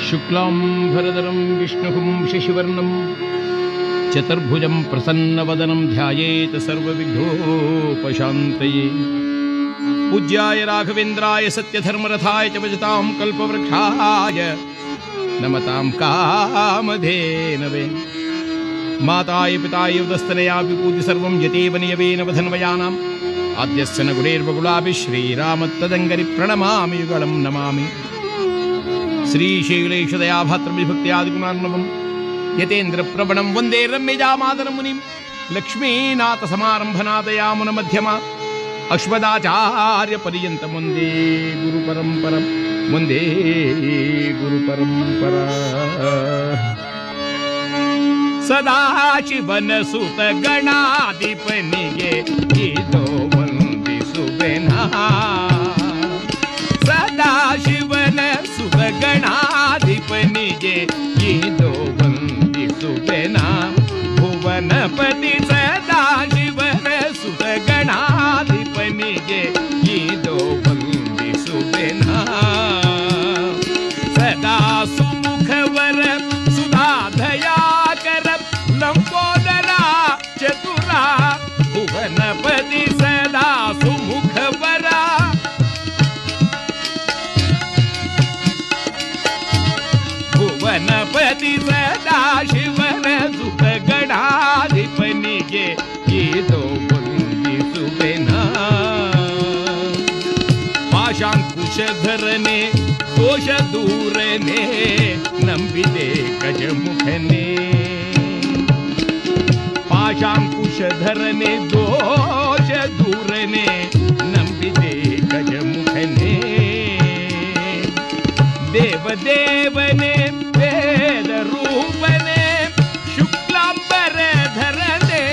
ಶುಕ್ಲಾಂಬರಧರಂ ವಿಷ್ಣುಂ ಶಶಿವರ್ಣಂ ಚತುರ್ಭುಜಂ ಪ್ರಸನ್ನವದನಂ ಧ್ಯಾಯೇತ್ ಸರ್ವವಿಘ್ನೋಪಶಾಂತಯೇ. ಪೂಜ್ಯಾಯ ರಾಘವೇಂದ್ರಾಯ ಸತ್ಯಧರ್ಮರಥಾಯ ಚ ಭಜತಾಂ ಕಲ್ಪವೃಕ್ಷಾಯ ನಮತಾಂ ಕಾಮಧೇನವೇ. ಮಾತಾಯ ಪಿತಾಯ ಉದಸ್ತನಯಾ ವಿಭೂತಿ ಸರ್ವಂ ಯತೇವ ನಿಯವೇನ ವಧನ್ವಯಾನಾಂ ಆದ್ಯಸ್ಯ ನ ಗುಣೇರ್ವಗುಳಾಭಿ ಶ್ರೀರಾಮತ್ತದಂಗರಿ ಪ್ರಣಮಾಮಿ ಯುಗಳಂ ನಮಾಮಿ. ಶ್ರೀಶೈಲೇಶದಯಾಭಾತೃವಿಭಕ್ತ್ಯಾದಿಗುಣಾರ್ಣವಂ ಯತೇಂದ್ರ ಪ್ರವಣಂ ವಂದೇ ರಮ್ಯಜಾಮಾದರ ಮುನಿಂ. ಲಕ್ಷ್ಮೀನಾಥ ಸಮಾರಂಭನಾದಯಾಮುನ ಮಧ್ಯಮ ಅಶ್ವದಾಚಾರ್ಯ ಪರ್ಯಂತ ವಂದೇ ಗುರು ಪರಂಪರಂ ವಂದೇ ಗುರು ಪರಂಪರಾ. ಸದಾಶಿವನ ಸುತ ಗಣಾಧಿಪನಿಗೆ ಇದೋ ವಂದಿಸುವೆನಾ. ಸದಾಶಿವನ ಸುತ ಗಣಾಧಿಪನಿಗೆ ಇದೋ ವಂದಿಸುವೆನಾ. ಭುವನಪತಿ ಸದಾಶಿವನ ಸುತ ಗಣಾಧಿಪನಿಗೆ ಇದೋ ವಂದಿಸುವೆನಾ. ಸದಾ ಸುಮುಖವರ ಸುಧಾಧಯಾಕರ ಲಂಬೋದರ ಚತುರ ಭುವನಪತಿ ಸದಾ ಸುಮುಖವರ. ಭುವನಪತಿ ಸದಾ ಶಿವನ ಸುತ ಗಣಾಧಿಪನಿಗೆ ಇದೋ ವಂದಿಸುವೆನಾ. ಪಾಶಾಂಕುಶಧರನೆ ದೋಷ ದೂರನೆ ನಂಬಿದೆ ಗಜಮುಖನೆ. ಪಾಶಾಂಕುಶಧರನೆ ದೋಷ ದೂರನೆ ನಂಬಿದೆ ಗಜಮುಖನೆ. ದೇವದೇವನೆ ವೇದ ರೂಪನೆ ಶುಕ್ಲಾಂಬರ ಧರನೆ.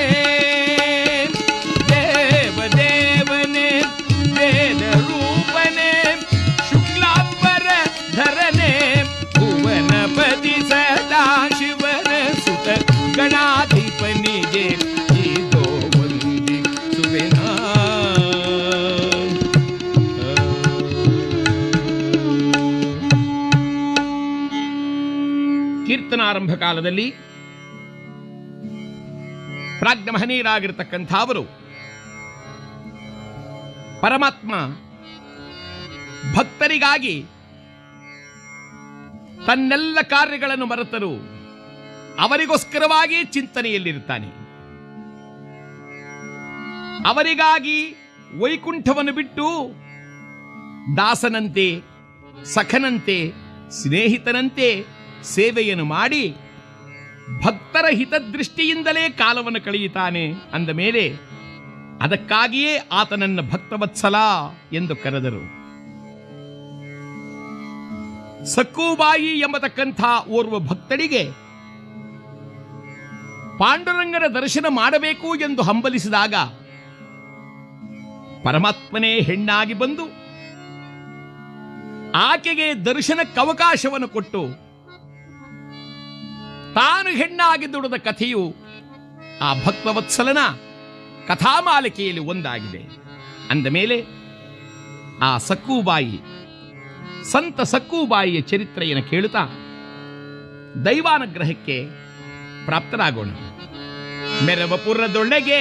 ದೇವದೇವನೆ ವೇದ ರೂಪನೆ ಶುಕ್ಲಾಂಬರ ಧರನೆ. ಭುವನಪತಿ ಸದಾ ಶಿವನ ಸುತ ಗಣಾಧಿಪನಿಗೆ ಇದೋ ವಂದಿಸುವೆನಾ. ಕೀರ್ತನಾರಂಭ ಕಾಲದಲ್ಲಿ ಪ್ರಾಜ್ಞ ಮಹನೀಯರಾಗಿರ್ತಕ್ಕಂಥ ಅವರು ಪರಮಾತ್ಮ ಭಕ್ತರಿಗಾಗಿ ತನ್ನೆಲ್ಲ ಕಾರ್ಯಗಳನ್ನು ಮರೆತರು ಅವರಿಗೋಸ್ಕರವಾಗಿ ಚಿಂತನೆಯಲ್ಲಿರುತ್ತಾನೆ. ಅವರಿಗಾಗಿ ವೈಕುಂಠವನ್ನು ಬಿಟ್ಟು ದಾಸನಂತೆ ಸಖನಂತೆ ಸ್ನೇಹಿತನಂತೆ ಸೇವೆಯನ್ನು ಮಾಡಿ ಭಕ್ತರ ಹಿತದೃಷ್ಟಿಯಿಂದಲೇ ಕಾಲವನ್ನು ಕಳೆಯುತ್ತಾನೆ ಅಂದ ಮೇಲೆ ಅದಕ್ಕಾಗಿಯೇ ಆತನನ್ನು ಭಕ್ತವತ್ಸಲ ಎಂದು ಕರೆದರು. ಸಕ್ಕುಬಾಯಿ ಎಂಬತಕ್ಕಂಥ ಓರ್ವ ಭಕ್ತಳಿಗೆ ಪಾಂಡುರಂಗನ ದರ್ಶನ ಮಾಡಬೇಕು ಎಂದು ಹಂಬಲಿಸಿದಾಗ ಪರಮಾತ್ಮನೇ ಹೆಣ್ಣಾಗಿ ಬಂದು ಆಕೆಗೆ ದರ್ಶನಕ್ಕೆ ಅವಕಾಶವನ್ನು ಕೊಟ್ಟು ತಾನು ಹೆಣ್ಣಾಗಿ ದುಡಿದ ಕಥೆಯು ಆ ಭಕ್ತವತ್ಸಲನ ಕಥಾಮಾಲಿಕೆಯಲ್ಲಿ ಒಂದಾಗಿದೆ. ಅಂದ ಮೇಲೆ ಆ ಸಕ್ಕುಬಾಯಿ ಸಂತ ಸಕ್ಕುಬಾಯಿಯ ಚರಿತ್ರೆಯನ್ನು ಕೇಳುತ್ತಾ ದೈವಾನುಗ್ರಹಕ್ಕೆ ಪ್ರಾಪ್ತರಾಗೋಣ. ಮೆರವಪುರದೊಳಗೆ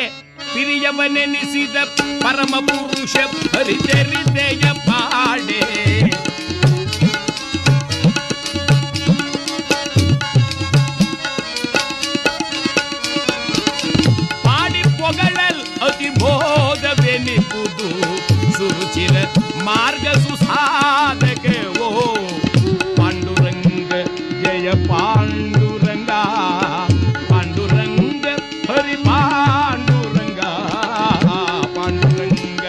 ಪಿರಿಯವನೆನಿಸಿದ ಪರಮ ಪುರುಷ ಪರಿಚರಿತೆಯ ಪಾಡೆ. ಪಾಡಿ ಪೊಗಳಲ್ ಅತಿ ಬೋಧವೆನಿಪುದು ಸುರುಚಿರ ಮಾರ್ಗ ಸುಸಾಧಕವೋ. ಪಾಂಡುರಂಗ ಜಯ ಪಾಂಡುರಂಗ ಪಾಂಡುರಂಗ ಹರಿ ಪಾಂಡುರಂಗ ಪಾಂಡುರಂಗ.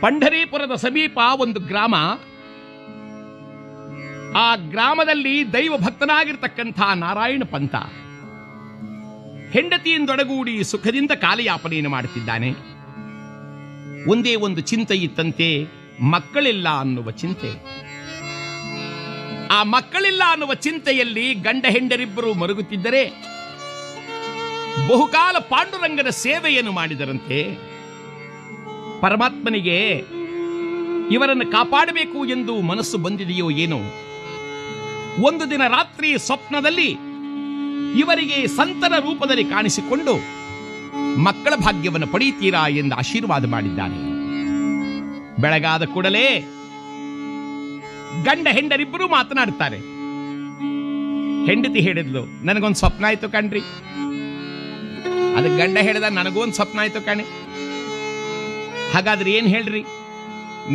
ಪಂಢರೀಪುರದ ಸಮೀಪ ಒಂದು ಗ್ರಾಮ. ಆ ಗ್ರಾಮದಲ್ಲಿ ದೈವ ಭಕ್ತನಾಗಿರ್ತಕ್ಕಂಥ ನಾರಾಯಣ ಪಂಥ ಹೆಂಡತಿಯಿಂದೊಡಗೂಡಿ ಸುಖದಿಂದ ಕಾಲಯಾಪನೆಯನ್ನು ಮಾಡುತ್ತಿದ್ದಾನೆ. ಒಂದೇ ಒಂದು ಚಿಂತೆ ಇತ್ತಂತೆ, ಮಕ್ಕಳಿಲ್ಲ ಅನ್ನುವ ಚಿಂತೆ. ಆ ಮಕ್ಕಳಿಲ್ಲ ಅನ್ನುವ ಚಿಂತೆಯಲ್ಲಿ ಗಂಡ ಹೆಂಡರಿಬ್ಬರು ಮರುಗುತ್ತಿದ್ದರೆ ಬಹುಕಾಲ ಪಾಂಡುರಂಗನ ಸೇವೆಯನ್ನು ಮಾಡಿದರಂತೆ. ಪರಮಾತ್ಮನಿಗೆ ಇವರನ್ನು ಕಾಪಾಡಬೇಕು ಎಂದು ಮನಸ್ಸು ಬಂದಿದೆಯೋ ಏನೋ, ಒಂದು ದಿನ ರಾತ್ರಿ ಸ್ವಪ್ನದಲ್ಲಿ ಇವರಿಗೆ ಸಂತರ ರೂಪದಲ್ಲಿ ಕಾಣಿಸಿಕೊಂಡು ಮಕ್ಕಳ ಭಾಗ್ಯವನ್ನು ಪಡೆಯುತ್ತೀರಾ ಎಂದು ಆಶೀರ್ವಾದ ಮಾಡಿದ್ದಾನೆ. ಬೆಳಗಾದ ಕೂಡಲೇ ಗಂಡ ಹೆಂಡರಿಬ್ಬರು ಮಾತನಾಡ್ತಾರೆ. ಹೆಂಡತಿ ಹೇಳಿದ್ಲು, ನನಗೊಂದು ಸ್ವಪ್ನ ಆಯ್ತು ಕಣ್ರಿ. ಅದಕ್ಕೆ ಗಂಡ ಹೇಳಿದ, ನನಗೂ ಒಂದು ಸ್ವಪ್ನ ಆಯ್ತು ಕಣೆ. ಹಾಗಾದ್ರೆ ಏನ್ ಹೇಳ್ರಿ,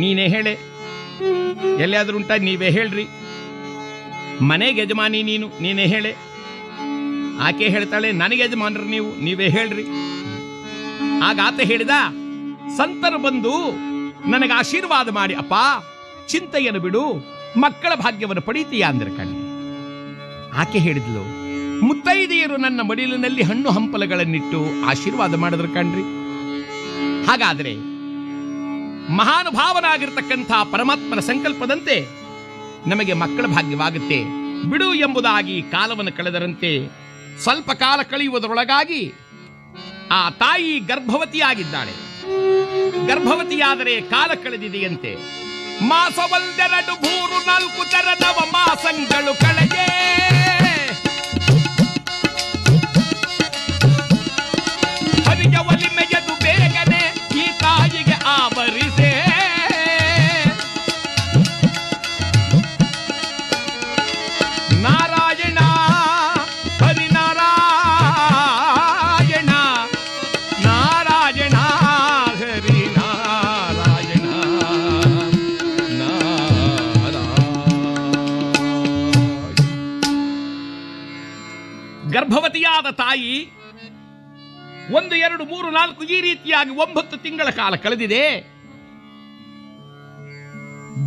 ನೀನೇ ಹೇಳೆ, ಎಲ್ಲಿಯಾದ್ರೂ ಉಂಟ ನೀವೇ ಹೇಳ್ರಿ. ಮನೆಗೆ ಯಜಮಾನಿ ನೀನೇ ಹೇಳೆ. ಆಕೆ ಹೇಳ್ತಾಳೆ, ನನಗೆ ಯಜಮಾನರು ನೀವೇ ಹೇಳ್ರಿ. ಆಗ ಆತ ಹೇಳಿದ, ಸಂತರು ಬಂದು ನನಗೆ ಆಶೀರ್ವಾದ ಮಾಡಿ, ಅಪ್ಪ ಚಿಂತೆಯನ್ನು ಬಿಡು, ಮಕ್ಕಳ ಭಾಗ್ಯವನ್ನು ಪಡೀತೀಯ ಅಂದ್ರೆ ಕಣ್ಣೆ. ಆಕೆ ಹೇಳಿದ್ಲು, ಮುತ್ತೈದೆಯರು ನನ್ನ ಮಡಿಲಿನಲ್ಲಿ ಹಣ್ಣು ಹಂಪಲಗಳನ್ನಿಟ್ಟು ಆಶೀರ್ವಾದ ಮಾಡಿದ್ರು ಕಣ್ರಿ. ಹಾಗಾದ್ರೆ ಮಹಾನುಭಾವನಾಗಿರ್ತಕ್ಕಂಥ ಪರಮಾತ್ಮನ ಸಂಕಲ್ಪದಂತೆ ನಮಗೆ ಮಕ್ಕಳ ಭಾಗ್ಯವಾಗುತ್ತೆ ಬಿಡು ಎಂಬುದಾಗಿ ಕಾಲವನ್ನು ಕಳೆದರಂತೆ. ಸ್ವಲ್ಪ ಕಾಲ ಕಳೆಯುವುದರೊಳಗಾಗಿ ಆ ತಾಯಿ ಗರ್ಭವತಿಯಾಗಿದ್ದಾಳೆ. ಗರ್ಭವತಿಯಾದರೆ ಕಾಲ ಕಳೆದಿದೆಯಂತೆ. ಮಾಸವಲ್ದೆರಡು 3 4 ಚರಣವ ಮಾಸಂಗಳು ಕಳೆಗೆ ಹರಿಯ ಒಲಿಮೆಯದು ಬೇಗನೆ ಈ ತಾಯಿಗೆ ಆವರಿಸೆ. ನಾರಾಯಣ ಹರಿನಾರಾಯಣ ನಾರಾಯಣ ಹರಿನಾರಾಯಣ ಗರ್ಭವತಿಯಾದ ತಾಯಿ 1 2 3 4 ಈ ರೀತಿಯಾಗಿ 9 ತಿಂಗಳ ಕಾಲ ಕಳೆದಿದೆ.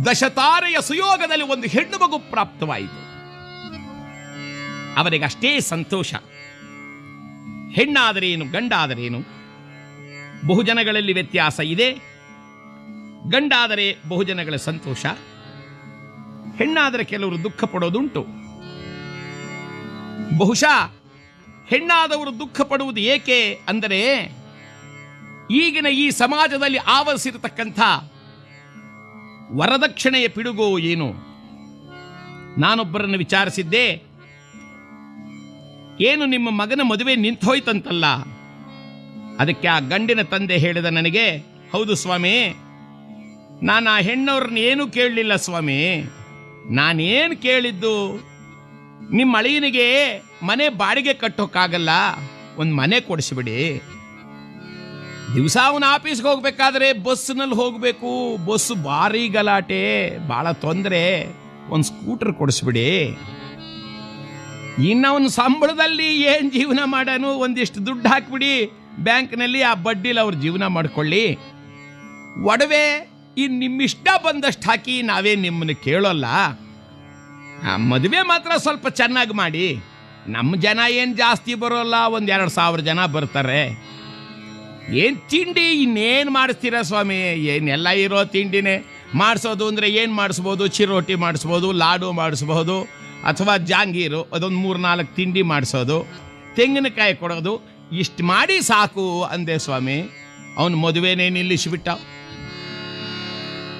ದಶತಾರೆಯ ಸುಯೋಗದಲ್ಲಿ ಒಂದು ಹೆಣ್ಣು ಮಗು ಪ್ರಾಪ್ತವಾಯಿತು. ಅವರಿಗಷ್ಟೇ ಸಂತೋಷ. ಹೆಣ್ಣಾದರೇನು ಗಂಡಾದರೇನು, ಬಹುಜನಗಳಲ್ಲಿ ವ್ಯತ್ಯಾಸ ಇದೆ. ಗಂಡಾದರೆ ಬಹುಜನಗಳ ಸಂತೋಷ, ಹೆಣ್ಣಾದರೆ ಕೆಲವರು ದುಃಖ ಪಡೋದುಂಟು. ಬಹುಶಃ ಹೆಣ್ಣಾದವರು ದುಃಖ ಪಡುವುದು ಏಕೆ ಅಂದರೆ, ಈಗಿನ ಈ ಸಮಾಜದಲ್ಲಿ ಆವರಿಸಿರತಕ್ಕಂಥ ವರದಕ್ಷಿಣೆಯ ಪಿಡುಗೋ ಏನು. ನಾನೊಬ್ಬರನ್ನು ವಿಚಾರಿಸಿದ್ದೆ, ಏನು ನಿಮ್ಮ ಮಗನ ಮದುವೆ ನಿಂತೋಯ್ತಂತಲ್ಲ. ಅದಕ್ಕೆ ಆ ಗಂಡಿನ ತಂದೆ ಹೇಳಿದ ನನಗೆ, ಹೌದು ಸ್ವಾಮಿ, ನಾನು ಆ ಹೆಣ್ಣವ್ರನ್ನ ಏನೂ ಕೇಳಲಿಲ್ಲ ಸ್ವಾಮಿ. ನಾನೇನು ಕೇಳಿದ್ದು, ನಿಮ್ಮ ಅಳಿಯನಿಗೆ ಮನೆ ಬಾಡಿಗೆ ಕಟ್ಟೋಕ್ಕಾಗಲ್ಲ, ಒಂದು ಮನೆ ಕೊಡಿಸ್ಬಿಡಿ. ದಿವಸ ಅವನ ಆಫೀಸ್ಗೆ ಹೋಗ್ಬೇಕಾದ್ರೆ ಬಸ್ನಲ್ಲಿ ಹೋಗಬೇಕು, ಬಸ್ ಭಾರಿ ಗಲಾಟೆ, ಭಾಳ ತೊಂದರೆ, ಒಂದು ಸ್ಕೂಟರ್ ಕೊಡಿಸ್ಬಿಡಿ. ಇನ್ನವನು ಸಂಬಳದಲ್ಲಿ ಏನು ಜೀವನ ಮಾಡೋನು, ಒಂದಿಷ್ಟು ದುಡ್ಡು ಹಾಕ್ಬಿಡಿ ಬ್ಯಾಂಕ್ನಲ್ಲಿ, ಆ ಬಡ್ಡಿಲಿ ಅವ್ರು ಜೀವನ ಮಾಡ್ಕೊಳ್ಳಿ. ಒಡವೆ ಇನ್ನು ನಿಮ್ಮಿಷ್ಟ ಬಂದಷ್ಟು ಹಾಕಿ, ನಾವೇ ನಿಮ್ಮನ್ನು ಕೇಳೋಲ್ಲ. ಮದುವೆ ಮಾತ್ರ ಸ್ವಲ್ಪ ಚೆನ್ನಾಗಿ ಮಾಡಿ. ನಮ್ಮ ಜನ ಏನು ಜಾಸ್ತಿ ಬರೋಲ್ಲ, 1-2 ಸಾವಿರ ಜನ ಬರ್ತಾರೆ. ಏನು ತಿಂಡಿ ಇನ್ನೇನು ಮಾಡಿಸ್ತೀರಾ ಸ್ವಾಮಿ, ಏನೆಲ್ಲ ಇರೋ ತಿಂಡಿನೇ ಮಾಡಿಸೋದು ಅಂದರೆ ಏನು ಮಾಡಿಸ್ಬೋದು, ಚಿರೋಟಿ ಮಾಡಿಸ್ಬೋದು, ಲಾಡು ಮಾಡಿಸ್ಬೋದು, ಅಥವಾ ಜಾಂಗೀರು ಅದೊಂದು 3-4 ತಿಂಡಿ ಮಾಡಿಸೋದು, ತೆಂಗಿನಕಾಯಿ ಕೊಡೋದು, ಇಷ್ಟು ಮಾಡಿ ಸಾಕು ಅಂದೆ ಸ್ವಾಮಿ. ಅವನು ಮದುವೆನೇ ನಿಲ್ಲಿಸಿಬಿಟ್ಟ.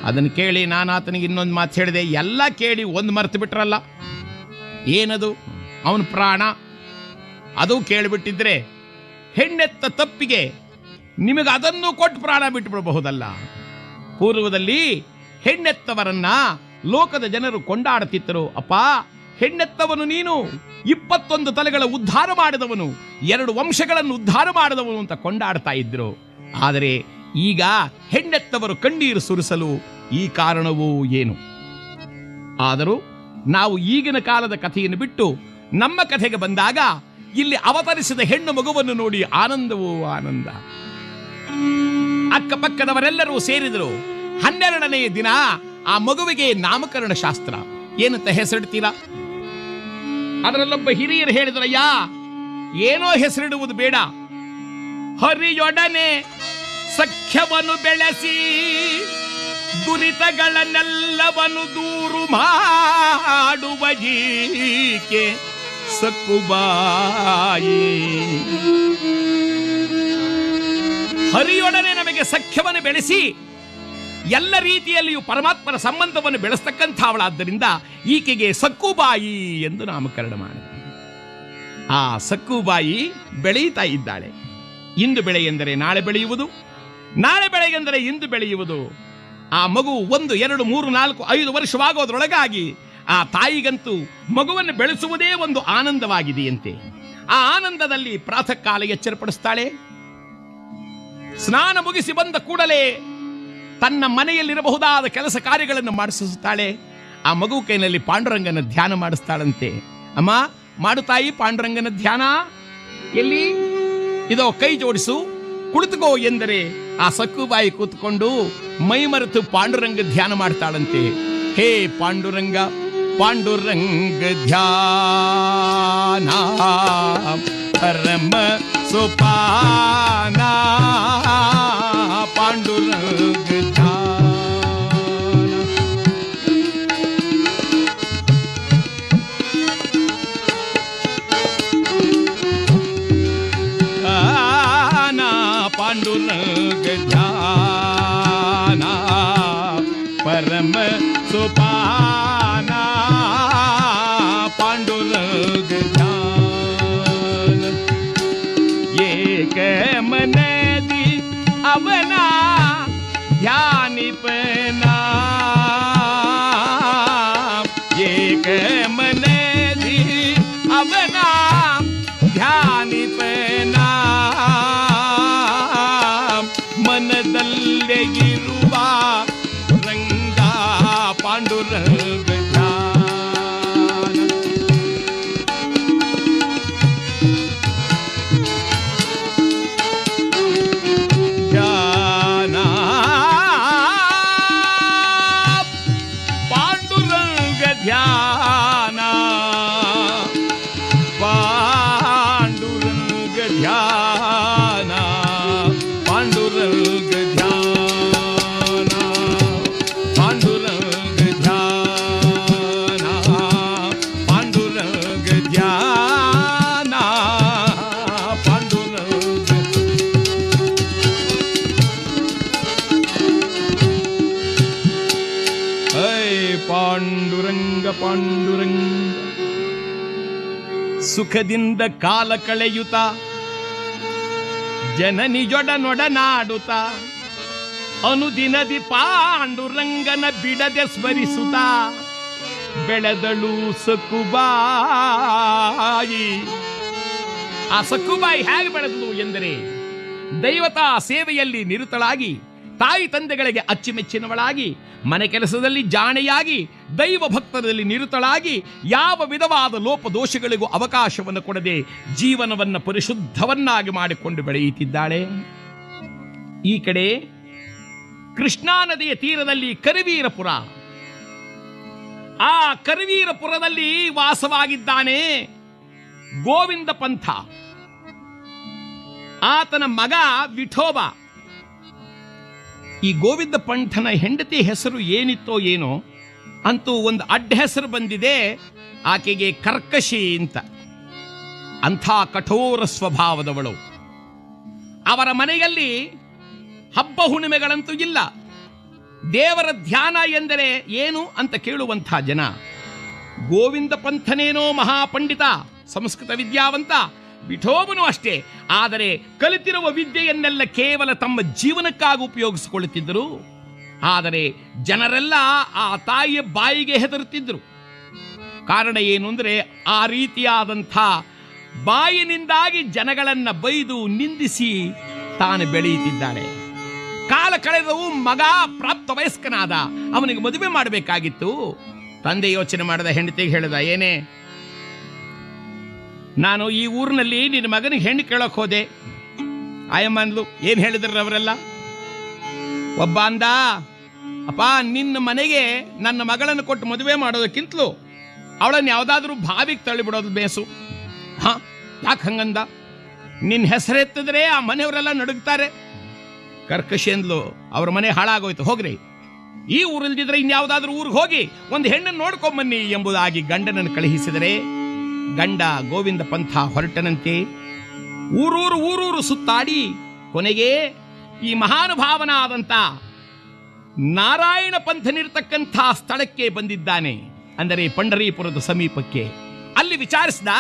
ಅದನ್ನು ಕೇಳಿ ನಾನು ಆತನಿಗೆ ಇನ್ನೊಂದು ಮಾತು ಹೇಳಿದೆ, ಎಲ್ಲ ಕೇಳಿ ಒಂದು ಮರ್ತು ಬಿಟ್ರಲ್ಲ, ಏನದು, ಅವನ ಪ್ರಾಣ. ಅದು ಕೇಳಿಬಿಟ್ಟಿದ್ರೆ ಹೆಣ್ಣೆತ್ತ ತಪ್ಪಿಗೆ ನಿಮಗೆ ಅದನ್ನು ಕೊಟ್ಟು ಪ್ರಾಣ ಬಿಟ್ಟುಬಿಡಬಹುದಲ್ಲ. ಪೂರ್ವದಲ್ಲಿ ಹೆಣ್ಣೆತ್ತವರನ್ನ ಲೋಕದ ಜನರು ಕೊಂಡಾಡುತ್ತಿದ್ದರು. ಅಪ್ಪ, ಹೆಣ್ಣೆತ್ತವನು ನೀನು, 21 ತಲೆಗಳ ಉದ್ಧಾರ ಮಾಡಿದವನು, 2 ವಂಶಗಳನ್ನು ಉದ್ಧಾರ ಮಾಡಿದವನು ಅಂತ ಕೊಂಡಾಡ್ತಾ ಇದ್ರು. ಆದರೆ ಈಗ ಹೆಣ್ಣೆತ್ತವರು ಕಣ್ಣೀರು ಸುರಿಸಲು ಈ ಕಾರಣವೂ ಏನು? ಆದರೂ ನಾವು ಈಗಿನ ಕಾಲದ ಕಥೆಯನ್ನು ಬಿಟ್ಟು ನಮ್ಮ ಕಥೆಗೆ ಬಂದಾಗ ಇಲ್ಲಿ ಅವತರಿಸಿದ ಹೆಣ್ಣು ಮಗುವನ್ನು ನೋಡಿ ಆನಂದವೂ ಆನಂದ. ಅಕ್ಕಪಕ್ಕದವರೆಲ್ಲರೂ ಸೇರಿದರು. 12ನೇ ದಿನ ಆ ಮಗುವಿಗೆ ನಾಮಕರಣ ಶಾಸ್ತ್ರ. ಏನಂತ ಹೆಸರಿಡ್ತೀರಾ? ಅದರಲ್ಲೊಬ್ಬ ಹಿರಿಯರು ಹೇಳಿದ್ರಯ್ಯ, ಏನೋ ಹೆಸರಿಡುವುದು ಬೇಡ, ಹರಿಯೊಡನೆ ಸಖ್ಯವನ್ನು ಬೆಳೆಸಿ ದುರಿತಗಳನ್ನೆಲ್ಲವನ್ನು ದೂರು ಮಾಡಿ ಮಾಡುವ ಜೀಕೆ ಸಕ್ಕುಬಾಯಿ. ಹರಿಯೊಡನೆ ನಮಗೆ ಸಖ್ಯವನ್ನು ಬೆಳೆಸಿ ಎಲ್ಲ ರೀತಿಯಲ್ಲಿಯೂ ಪರಮಾತ್ಮನ ಸಂಬಂಧವನ್ನು ಬೆಳೆಸ್ತಕ್ಕಂಥವಳಾದ್ದರಿಂದ ಈಕೆಗೆ ಸಕ್ಕುಬಾಯಿ ಎಂದು ನಾಮಕರಣ ಮಾಡಿದ. ಆ ಸಕ್ಕುಬಾಯಿ ಬೆಳೆಯುತ್ತಾ ಇದ್ದಾಳೆ. ಇಂದು ಬೆಳೆ ಎಂದರೆ ನಾಳೆ ಬೆಳೆಯುವುದು, ನಾಳೆ ಬೆಳೆಗೆಂದರೆ ಇಂದು ಬೆಳೆಯುವುದು. ಆ ಮಗು 1, 2, 3, 4, 5 ವರ್ಷವಾಗೋದ್ರೊಳಗಾಗಿ ಆ ತಾಯಿಗಂತೂ ಮಗುವನ್ನು ಬೆಳೆಸುವುದೇ ಒಂದು ಆನಂದವಾಗಿದೆಯಂತೆ. ಆ ಆನಂದದಲ್ಲಿ ಪ್ರಾತಃ ಕಾಲ ಎಚ್ಚರಪಡಿಸ್ತಾಳೆ. ಸ್ನಾನ ಮುಗಿಸಿ ಬಂದ ಕೂಡಲೇ ತನ್ನ ಮನೆಯಲ್ಲಿರಬಹುದಾದ ಕೆಲಸ ಕಾರ್ಯಗಳನ್ನು ಮಾಡಿಸುತ್ತಾಳೆ. ಆ ಮಗು ಕೈನಲ್ಲಿ ಪಾಂಡುರಂಗನ ಧ್ಯಾನ ಮಾಡಿಸ್ತಾಳಂತೆ. ಅಮ್ಮ ಮಾಡು ತಾಯಿ ಪಾಂಡುರಂಗನ ಧ್ಯಾನ. ಎಲ್ಲಿ? ಇದೋ ಕೈ ಜೋಡಿಸು, ಕುಳಿತುಕೋ ಎಂದರೆ ಆ ಸಕ್ಕುಬಾಯಿ ಕೂತ್ಕೊಂಡು ಮೈ ಮರೆತು ಪಾಂಡುರಂಗ ಧ್ಯಾನ ಮಾಡ್ತಾಳಂತೆ. ಹೇ ಪಾಂಡುರಂಗ ಪಾಂಡುರಂಗ ಧ್ಯಾನ ಪರಮ ಸೋಪಾನ ಪಾಂಡುರಂಗ ಧ್ಯಾನ ಪಾಂಡುರಂಗ ಧ್ಯಾನ ಪರಮ ಸೋಪಾನ ಪಾಂಡುರಂಗ ಧ್ಯಾನ ಏಕ ಮನದಿ ಅವನ ಧ್ಯಾನಿಪನ ಏಕ ಮನದಿ ಅವನ ಧ್ಯಾನಿಪನ ಮನದಲ್ಲೇ ಇರುವ ರಂಗ ಪಾಂಡುರಂಗ ಧ್ಯಾನ ಪಾಂಡುರಂಗ ಧ್ಯಾನ ಪಾಂಡುರಂಗ ಧ್ಯಾನ ಪಾಂಡುರಂಗ ಧ್ಯಾನ ಪಾಂಡುರಂಗ ಧ್ಯಾನ ಪಾಂಡುರಂಗ ಧ್ಯಾನ ಪಾಂಡುರಂಗ. ಪಾಂಡುರಂಗ ಪಾಂಡುರಂಗ ಸುಖದಿಂದ ಕಾಲ ಕಳೆಯುತ್ತ ಜನನಿಜೊಡನೊಡನಾಡುತ್ತ ಅನುದಿನದಿ ಪಾಂಡುರಂಗನ ಬಿಡದೆ ಸ್ಮರಿಸುತ್ತ ಬೆಳೆದಳು ಸಕ್ಕುಬಾಯಿ. ಆ ಸಕ್ಕುಬಾಯಿ ಹೇಗೆ ಬೆಳೆದಳು ಎಂದರೆ ದೈವತಾ ಸೇವೆಯಲ್ಲಿ ನಿರತಳಾಗಿ, ತಾಯಿ ತಂದೆಗಳಿಗೆ ಅಚ್ಚುಮೆಚ್ಚಿನವಳಾಗಿ, ಮನೆ ಕೆಲಸದಲ್ಲಿ ಜಾಣೆಯಾಗಿ, ದೈವ ಭಕ್ತರಲ್ಲಿ ನಿರತಳಾಗಿ, ಯಾವ ವಿಧವಾದ ಲೋಪದೋಷಗಳಿಗೂ ಅವಕಾಶವನ್ನು ಕೊಡದೆ ಜೀವನವನ್ನು ಪರಿಶುದ್ಧವನ್ನಾಗಿ ಮಾಡಿಕೊಂಡು ಬೆಳೆಯುತ್ತಿದ್ದಾಳೆ. ಈ ಕಡೆ ಕೃಷ್ಣಾ ನದಿಯ ತೀರದಲ್ಲಿ ಕರವೀರಪುರ. ಆ ಕರವೀರಪುರದಲ್ಲಿ ವಾಸವಾಗಿದ್ದಾನೆ ಗೋವಿಂದ ಪಂಥ. ಆತನ ಮಗ ವಿಠೋಬ. ಈ ಗೋವಿಂದ ಪಂಥನ ಹೆಂಡತಿ ಹೆಸರು ಏನಿತ್ತೋ ಏನೋ, ಅಂತೂ ಒಂದು ಅಡ್ಡ ಹೆಸರು ಬಂದಿದೆ ಆಕೆಗೆ, ಕರ್ಕಶಿ ಅಂತ. ಅಂಥ ಕಠೋರ ಸ್ವಭಾವದವಳು. ಅವರ ಮನೆಯಲ್ಲಿ ಹಬ್ಬ ಹುಣ್ಣಿಮೆಗಳಂತೂ ಇಲ್ಲ. ದೇವರ ಧ್ಯಾನ ಎಂದರೆ ಏನು ಅಂತ ಕೇಳುವಂಥ ಜನ. ಗೋವಿಂದ ಪಂಥನೇನೋ ಮಹಾಪಂಡಿತ, ಸಂಸ್ಕೃತ ವಿದ್ಯಾವಂತ, ವಿಠೋಬನು ಅಷ್ಟೇ. ಆದರೆ ಕಲಿತಿರುವ ವಿದ್ಯೆಯನ್ನೆಲ್ಲ ಕೇವಲ ತಮ್ಮ ಜೀವನಕ್ಕಾಗಿ ಉಪಯೋಗಿಸಿಕೊಳ್ಳುತ್ತಿದ್ದರು. ಆದರೆ ಜನರೆಲ್ಲ ಆ ತಾಯಿಯ ಬಾಯಿಗೆ ಹೆದರುತ್ತಿದ್ದರು. ಕಾರಣ ಏನು ಅಂದರೆ ಆ ರೀತಿಯಾದಂಥ ಬಾಯಿನಿಂದಾಗಿ ಜನಗಳನ್ನು ಬೈದು ನಿಂದಿಸಿ ತಾನು ಬೆಳೆಯುತ್ತಿದ್ದಾಳೆ. ಕಾಲ ಕಳೆದವು. ಮಗ ಪ್ರಾಪ್ತ ವಯಸ್ಕನಾದ, ಅವನಿಗೆ ಮದುವೆ ಮಾಡಬೇಕಾಗಿತ್ತು. ತಂದೆ ಯೋಚನೆ ಮಾಡಿದ, ಹೆಂಡತಿಗೆ ಹೇಳಿದ, ಏನೇ ನಾನು ಈ ಊರಿನಲ್ಲಿ ನಿನ್ನ ಮಗನಿಗೆ ಹೆಣ್ಣು ಕೇಳಕ್ ಹೋದೆ. ಆಯಮ್ಮ ಅಂದ್ಲು, ಏನು ಹೇಳಿದ್ರು ಅವರೆಲ್ಲ? ಒಬ್ಬ ಅಂದ, ಅಪ್ಪ ನಿನ್ನ ಮನೆಗೆ ನನ್ನ ಮಗಳನ್ನು ಕೊಟ್ಟು ಮದುವೆ ಮಾಡೋದಕ್ಕಿಂತಲೂ ಅವಳನ್ನು ಯಾವುದಾದ್ರೂ ಬಾವಿಗೆ ತಳ್ಳಿಬಿಡೋದು ಬೇಸು. ಹಾ, ಯಾಕೆ ಹಂಗಂದ? ನಿನ್ನ ಹೆಸರೆತ್ತಿದ್ರೆ ಆ ಮನೆಯವರೆಲ್ಲ ನಡುಗ್ತಾರೆ. ಕರ್ಕಶಿ ಅಂದ್ಲು, ಅವ್ರ ಮನೆ ಹಾಳಾಗೋಯ್ತು, ಹೋಗ್ರಿ ಈ ಊರಲ್ದಿದ್ರೆ ಇನ್ಯಾವುದಾದ್ರೂ ಊರಿಗೆ ಹೋಗಿ ಒಂದು ಹೆಣ್ಣನ್ನು ನೋಡ್ಕೊಂಬನ್ನಿ ಎಂಬುದಾಗಿ ಗಂಡನನ್ನು ಕಳುಹಿಸಿದರೆ ಗಂಡ ಗೋವಿಂದ ಪಂಥ ಹೊರಟನಂತೆ. ಊರೂರು ಸುತ್ತಾಡಿ ಕೊನೆಗೆ ಈ ಮಹಾನುಭಾವನಾದಂಥ ನಾರಾಯಣ ಪಂಥನಿರ್ತಕ್ಕಂಥ ಸ್ಥಳಕ್ಕೆ ಬಂದಿದ್ದಾನೆ. ಅಂದರೆ ಪಂಢರೀಪುರದ ಸಮೀಪಕ್ಕೆ. ಅಲ್ಲಿ ವಿಚಾರಿಸಿದ,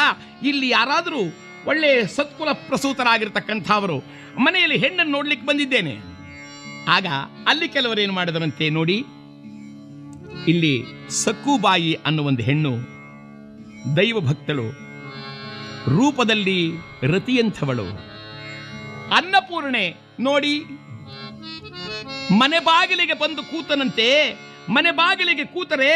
ಇಲ್ಲಿ ಯಾರಾದರೂ ಒಳ್ಳೆ ಸತ್ಕುಲ ಪ್ರಸೂತರಾಗಿರ್ತಕ್ಕಂಥವರು ಮನೆಯಲ್ಲಿ ಹೆಣ್ಣನ್ನು ನೋಡ್ಲಿಕ್ಕೆ ಬಂದಿದ್ದೇನೆ. ಆಗ ಅಲ್ಲಿ ಕೆಲವರೇನು ಮಾಡಿದರಂತೆ ನೋಡಿ, ಇಲ್ಲಿ ಸಕ್ಕುಬಾಯಿ ಅನ್ನುವ ಒಂದು ಹೆಣ್ಣು ದೈವ ಭಕ್ತಳು, ರೂಪದಲ್ಲಿ ರತಿಯಂಥವಳು, ಅನ್ನಪೂರ್ಣೆ ನೋಡಿ, ಮನೆ ಬಾಗಿಲಿಗೆ ಬಂದು ಕೂತನಂತೆ. ಮನೆ ಬಾಗಿಲಿಗೆ ಕೂತರೆ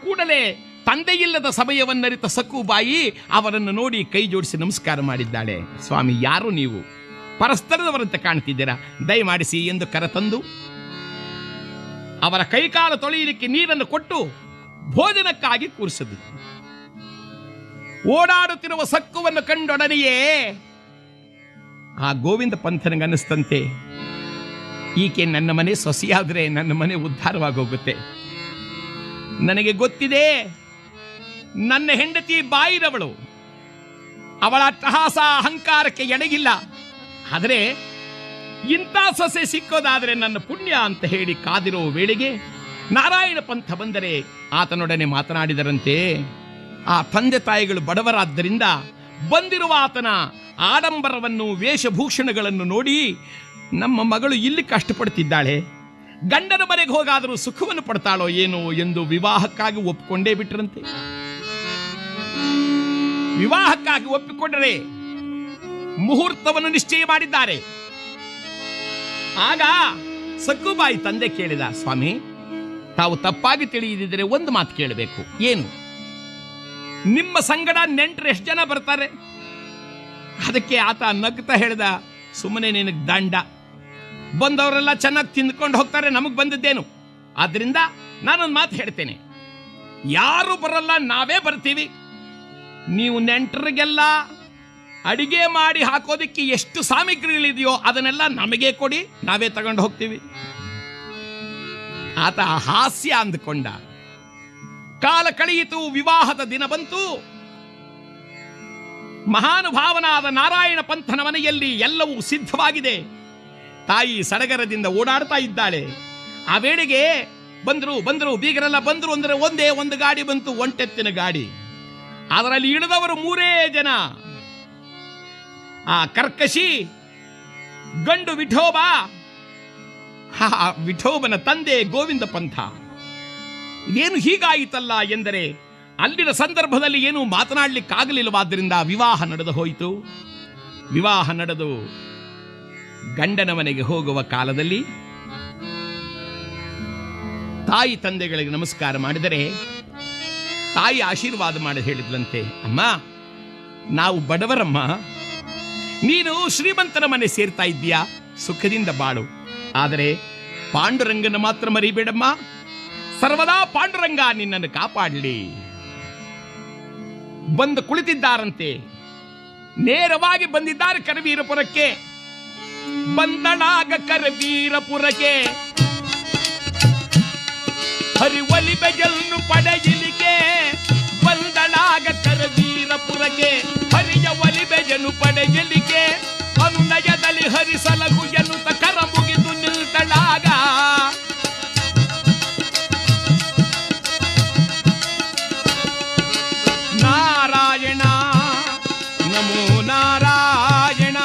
ಕೂಡಲೇ ತಂದೆಯಿಲ್ಲದ ಸಮಯವನ್ನರಿತ ಸಕ್ಕುಬಾಯಿ ಅವರನ್ನು ನೋಡಿ ಕೈ ಜೋಡಿಸಿ ನಮಸ್ಕಾರ ಮಾಡಿದ್ದಾಳೆ. ಸ್ವಾಮಿ, ಯಾರು ನೀವು? ಪರಸ್ಪರದವರಂತೆ ಕಾಣ್ತಿದ್ದೀರಾ, ದಯಮಾಡಿಸಿ ಎಂದು ಕರೆತಂದು ಅವರ ಕೈಕಾಲು ತೊಳೆಯಲಿಕ್ಕೆ ನೀರನ್ನು ಕೊಟ್ಟು ಭೋಜನಕ್ಕಾಗಿ ಕೂರಿಸಿದ್ರು. ಓಡಾಡುತ್ತಿರುವ ಸಕ್ಕುವನ್ನು ಕಂಡೊಡನೆಯೇ ಆ ಗೋವಿಂದ ಪಂಥನಿಗನ್ನಿಸ್ತಂತೆ, ಈಕೆ ನನ್ನ ಮನೆ ಸೊಸೆಯಾದರೆ ನನ್ನ ಮನೆ ಉದ್ಧಾರವಾಗೋಗುತ್ತೆ. ನನಗೆ ಗೊತ್ತಿದೆ, ನನ್ನ ಹೆಂಡತಿ ಬಾಯಿರವಳು, ಅವಳ ಅಟ್ಟಹಾಸ ಅಹಂಕಾರಕ್ಕೆ ಎಡಗಿಲ್ಲ. ಆದರೆ ಇಂಥ ಸೊಸೆ ಸಿಕ್ಕೋದಾದರೆ ನನ್ನ ಪುಣ್ಯ ಅಂತ ಹೇಳಿ ಕಾದಿರೋ ವೇಳೆಗೆ ನಾರಾಯಣ ಪಂಥ ಬಂದರೆ ಆತನೊಡನೆ ಮಾತನಾಡಿದರಂತೆ. ಆ ತಂದೆ ತಾಯಿಗಳು ಬಡವರಾದ್ದರಿಂದ ಬಂದಿರುವ ಆತನ ಆಡಂಬರವನ್ನು, ವೇಷಭೂಷಣಗಳನ್ನು ನೋಡಿ ನಮ್ಮ ಮಗಳು ಇಲ್ಲಿ ಕಷ್ಟಪಡ್ತಿದ್ದಾಳೆ, ಗಂಡನ ಮನೆಗೆ ಹೋಗಾದರೂ ಸುಖವನ್ನು ಪಡ್ತಾಳೋ ಏನೋ ಎಂದು ವಿವಾಹಕ್ಕಾಗಿ ಒಪ್ಪಿಕೊಂಡೇ ಬಿಟ್ರಂತೆ. ವಿವಾಹಕ್ಕಾಗಿ ಒಪ್ಪಿಕೊಂಡರೆ ಮುಹೂರ್ತವನ್ನು ನಿಶ್ಚಯ ಮಾಡಿದ್ದಾರೆ. ಆಗ ಸಕ್ಕುಬಾಯಿ ತಂದೆ ಕೇಳಿದ, ಸ್ವಾಮಿ, ತಾವು ತಪ್ಪಾಗಿ ತಿಳಿಯದಿದ್ದರೆ ಒಂದು ಮಾತು ಕೇಳಬೇಕು. ಏನು? ನಿಮ್ಮ ಸಂಗಡ ನೆಂಟರು ಎಷ್ಟು ಜನ ಬರ್ತಾರೆ? ಅದಕ್ಕೆ ಆತ ನಗ್ತಾ ಹೇಳಿದ, ಸುಮ್ಮನೆ ನಿನಗೆ ದಂಡ, ಬಂದವರೆಲ್ಲ ಚೆನ್ನಾಗಿ ತಿಂದ್ಕೊಂಡು ಹೋಗ್ತಾರೆ, ನಮಗೆ ಬಂದಿದ್ದೇನು? ಆದ್ರಿಂದ ನಾನೊಂದು ಮಾತು ಹೇಳ್ತೇನೆ, ಯಾರು ಬರಲ್ಲ, ನಾವೇ ಬರ್ತೀವಿ. ನೀವು ನೆಂಟರಿಗೆಲ್ಲ ಅಡಿಗೆ ಮಾಡಿ ಹಾಕೋದಕ್ಕೆ ಎಷ್ಟು ಸಾಮಗ್ರಿಗಳಿದೆಯೋ ಅದನ್ನೆಲ್ಲ ನಮಗೆ ಕೊಡಿ, ನಾವೇ ತಗೊಂಡು ಹೋಗ್ತೀವಿ. ಆತ ಹಾಸ್ಯ ಅಂದುಕೊಂಡ. ಕಾಲ ಕಳೆಯಿತು, ವಿವಾಹದ ದಿನ ಬಂತು. ಮಹಾನುಭಾವನಾದ ನಾರಾಯಣ ಪಂಥನ ಮನೆಯಲ್ಲಿ ಎಲ್ಲವೂ ಸಿದ್ಧವಾಗಿದೆ. ತಾಯಿ ಸಡಗರದಿಂದ ಓಡಾಡ್ತಾ ಇದ್ದಾಳೆ. ಆ ವೇಳೆಗೆ ಬಂದರು ಬೀಗರೆಲ್ಲ ಬಂದರು. ಅಂದರೆ ಒಂದೇ ಒಂದು ಗಾಡಿ ಬಂತು, ಒಂಟೆತ್ತಿನ ಗಾಡಿ. ಅದರಲ್ಲಿ ಇಳಿದವರು 3 ಜನ. ಆ ಕರ್ಕಶಿ ಗಂಡು ವಿಠೋಬ, ವಿಠೋಬನ ತಂದೆ ಗೋವಿಂದ ಪಂಥ. ಏನು ಹೀಗಾಯಿತಲ್ಲ ಎಂದರೆ ಅಲ್ಲಿನ ಸಂದರ್ಭದಲ್ಲಿ ಏನು ಮಾತನಾಡಲಿಕ್ಕಾಗಲಿಲ್ಲವಾದ್ದರಿಂದ ವಿವಾಹ ನಡೆದು ಹೋಯಿತು. ವಿವಾಹ ನಡೆದು ಗಂಡನ ಮನೆಗೆ ಹೋಗುವ ಕಾಲದಲ್ಲಿ ತಾಯಿ ತಂದೆಗಳಿಗೆ ನಮಸ್ಕಾರ ಮಾಡಿದರೆ ತಾಯಿ ಆಶೀರ್ವಾದ ಮಾಡಿ ಹೇಳಿದ್ಲಂತೆ, ಅಮ್ಮ, ನಾವು ಬಡವರಮ್ಮ, ನೀನು ಶ್ರೀಮಂತರ ಮನೆ ಸೇರ್ತಾ ಇದ್ದೀಯಾ, ಸುಖದಿಂದ ಬಾಳು. ಆದರೆ ಪಾಂಡುರಂಗನ ಮಾತ್ರ ಮರಿಬೇಡಮ್ಮ, ಸರ್ವದಾ ಪಾಂಡುರಂಗ ನಿನ್ನನ್ನು ಕಾಪಾಡಲಿ. ಬಂದು ಕುಳಿತಿದ್ದಾರಂತೆ. ನೇರವಾಗಿ ಬಂದಿದ್ದಾರೆ ಕರವೀರಪುರಕ್ಕೆ. ಬಂದಳಾಗ ಕರವೀರಪುರಕ್ಕೆ ಹರಿವಲಿಬೆಯನ್ನು ಪಡೆಯಲಿಕ್ಕೆ. ಬಂದಳಾಗ ಕರವೀರಪುರಕ್ಕೆ ಹರಿಯ ಒಲಿಬೆಯನ್ನು ಪಡೆಯಲಿಕ್ಕೆ. ಅನುನಯದಲ್ಲಿ ಹರಿಸಲಗು ಎನ್ನುತ್ತ ಕರ ಮುಗಿದು ನಿಲ್ತಳಾಗ ನಾರಾಯಣ ನಮೋ ನಾರಾಯಣ.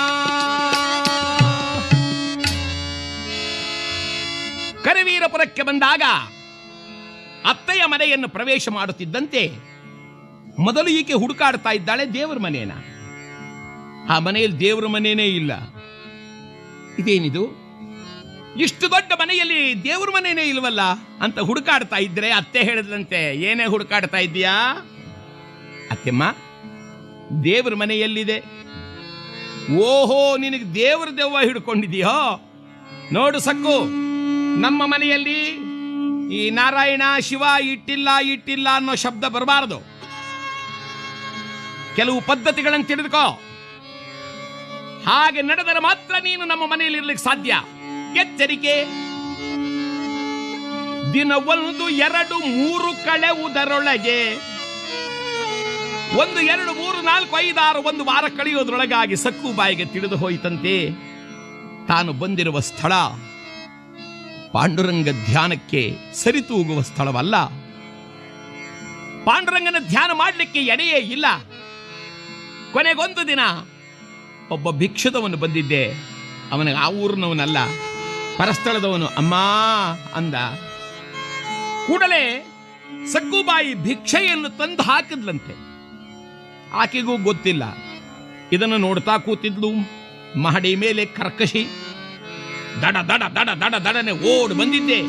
ಕರವೀರಪುರಕ್ಕೆ ಬಂದಾಗ ಅತ್ತೆಯ ಮನೆಯನ್ನು ಪ್ರವೇಶ ಮಾಡುತ್ತಿದ್ದಂತೆ ಮೊದಲು ಈಕೆ ಹುಡುಕಾಡ್ತಾ ಇದ್ದಾಳೆ ದೇವರ ಮನೆಯನ್ನ. ಆ ಮನೆಯಲ್ಲಿ ದೇವರ ಮನೆಯೇ ಇಲ್ಲ. ಇದೇನಿದು, ಇಷ್ಟು ದೊಡ್ಡ ಮನೆಯಲ್ಲಿ ದೇವರ ಮನೆಯೇ ಇಲ್ವಲ್ಲ ಅಂತ ಹುಡುಕಾಡ್ತಾ ಇದ್ರೆ ಅತ್ತೆ ಹೇಳಿದ್ರಂತೆ, ಏನೇ ಹುಡುಕಾಡ್ತಾ ಇದ್ದೀಯಾ? ಅತ್ತೆಮ್ಮ, ದೇವರ ಮನೆಯಲ್ಲಿದೆ. ಓಹೋ, ನಿನಗೆ ದೇವರ ದೆವ್ವ ಹಿಡ್ಕೊಂಡಿದೀಯೋ? ನೋಡು ಸಕ್ಕು, ನಮ್ಮ ಮನೆಯಲ್ಲಿ ಈ ನಾರಾಯಣ ಶಿವ ಇಟ್ಟಿಲ್ಲ ಅನ್ನೋ ಶಬ್ದ ಬರಬಾರದು. ಕೆಲವು ಪದ್ಧತಿಗಳನ್ನು ತಿಳಿದುಕೋ. ಹಾಗೆ ನಡೆದರೆ ಮಾತ್ರ ನೀನು ನಮ್ಮ ಮನೆಯಲ್ಲಿ ಇರ್ಲಿಕ್ಕೆ ಸಾಧ್ಯ. ಎಚ್ಚರಿಕೆ. ದಿನ 1 2 3 ಕಳೆಯುವುದರೊಳಗೆ 1 2 3 4 5 6 ಒಂದು ವಾರ ಕಳೆಯೋದ್ರೊಳಗಾಗಿ ಸಕ್ಕುಬಾಯಿಗೆ ತಿಳಿದು ಹೋಯಿತಂತೆ ತಾನು ಬಂದಿರುವ ಸ್ಥಳ ಪಾಂಡುರಂಗ ಧ್ಯಾನಕ್ಕೆ ಸರಿತೂಗುವ ಸ್ಥಳವಲ್ಲ. ಪಾಂಡುರಂಗನ ಧ್ಯಾನ ಮಾಡಲಿಕ್ಕೆ ಎಡೆಯೇ ಇಲ್ಲ. ಕೊನೆಗೊಂದು ದಿನ ಒಬ್ಬ ಭಿಕ್ಷುದವನು ಬಂದಿದ್ದೆ. ಅವನಿಗೆ ಆ ಊರಿನವನಲ್ಲ, ಪರಸ್ಥಳದವನು. ಅಮ್ಮ ಅಂದ. ಕೂಡಲೇ ಸಕ್ಕುಬಾಯಿ ಭಿಕ್ಷೆಯನ್ನು ತಂದು ಹಾಕಿದ್ಲಂತೆ. ಆಕೆಗೂ ಗೊತ್ತಿಲ್ಲ. ಇದನ್ನು ನೋಡ್ತಾ ಕೂತಿದ್ಲು. ಮಹಡಿ ಮೇಲೆ ಕರ್ಕಶಿ ದಡ ದಡ ದಡ ದಡ ದಡನೆ ಓಡ್ ಬಂದಿದ್ದೆ.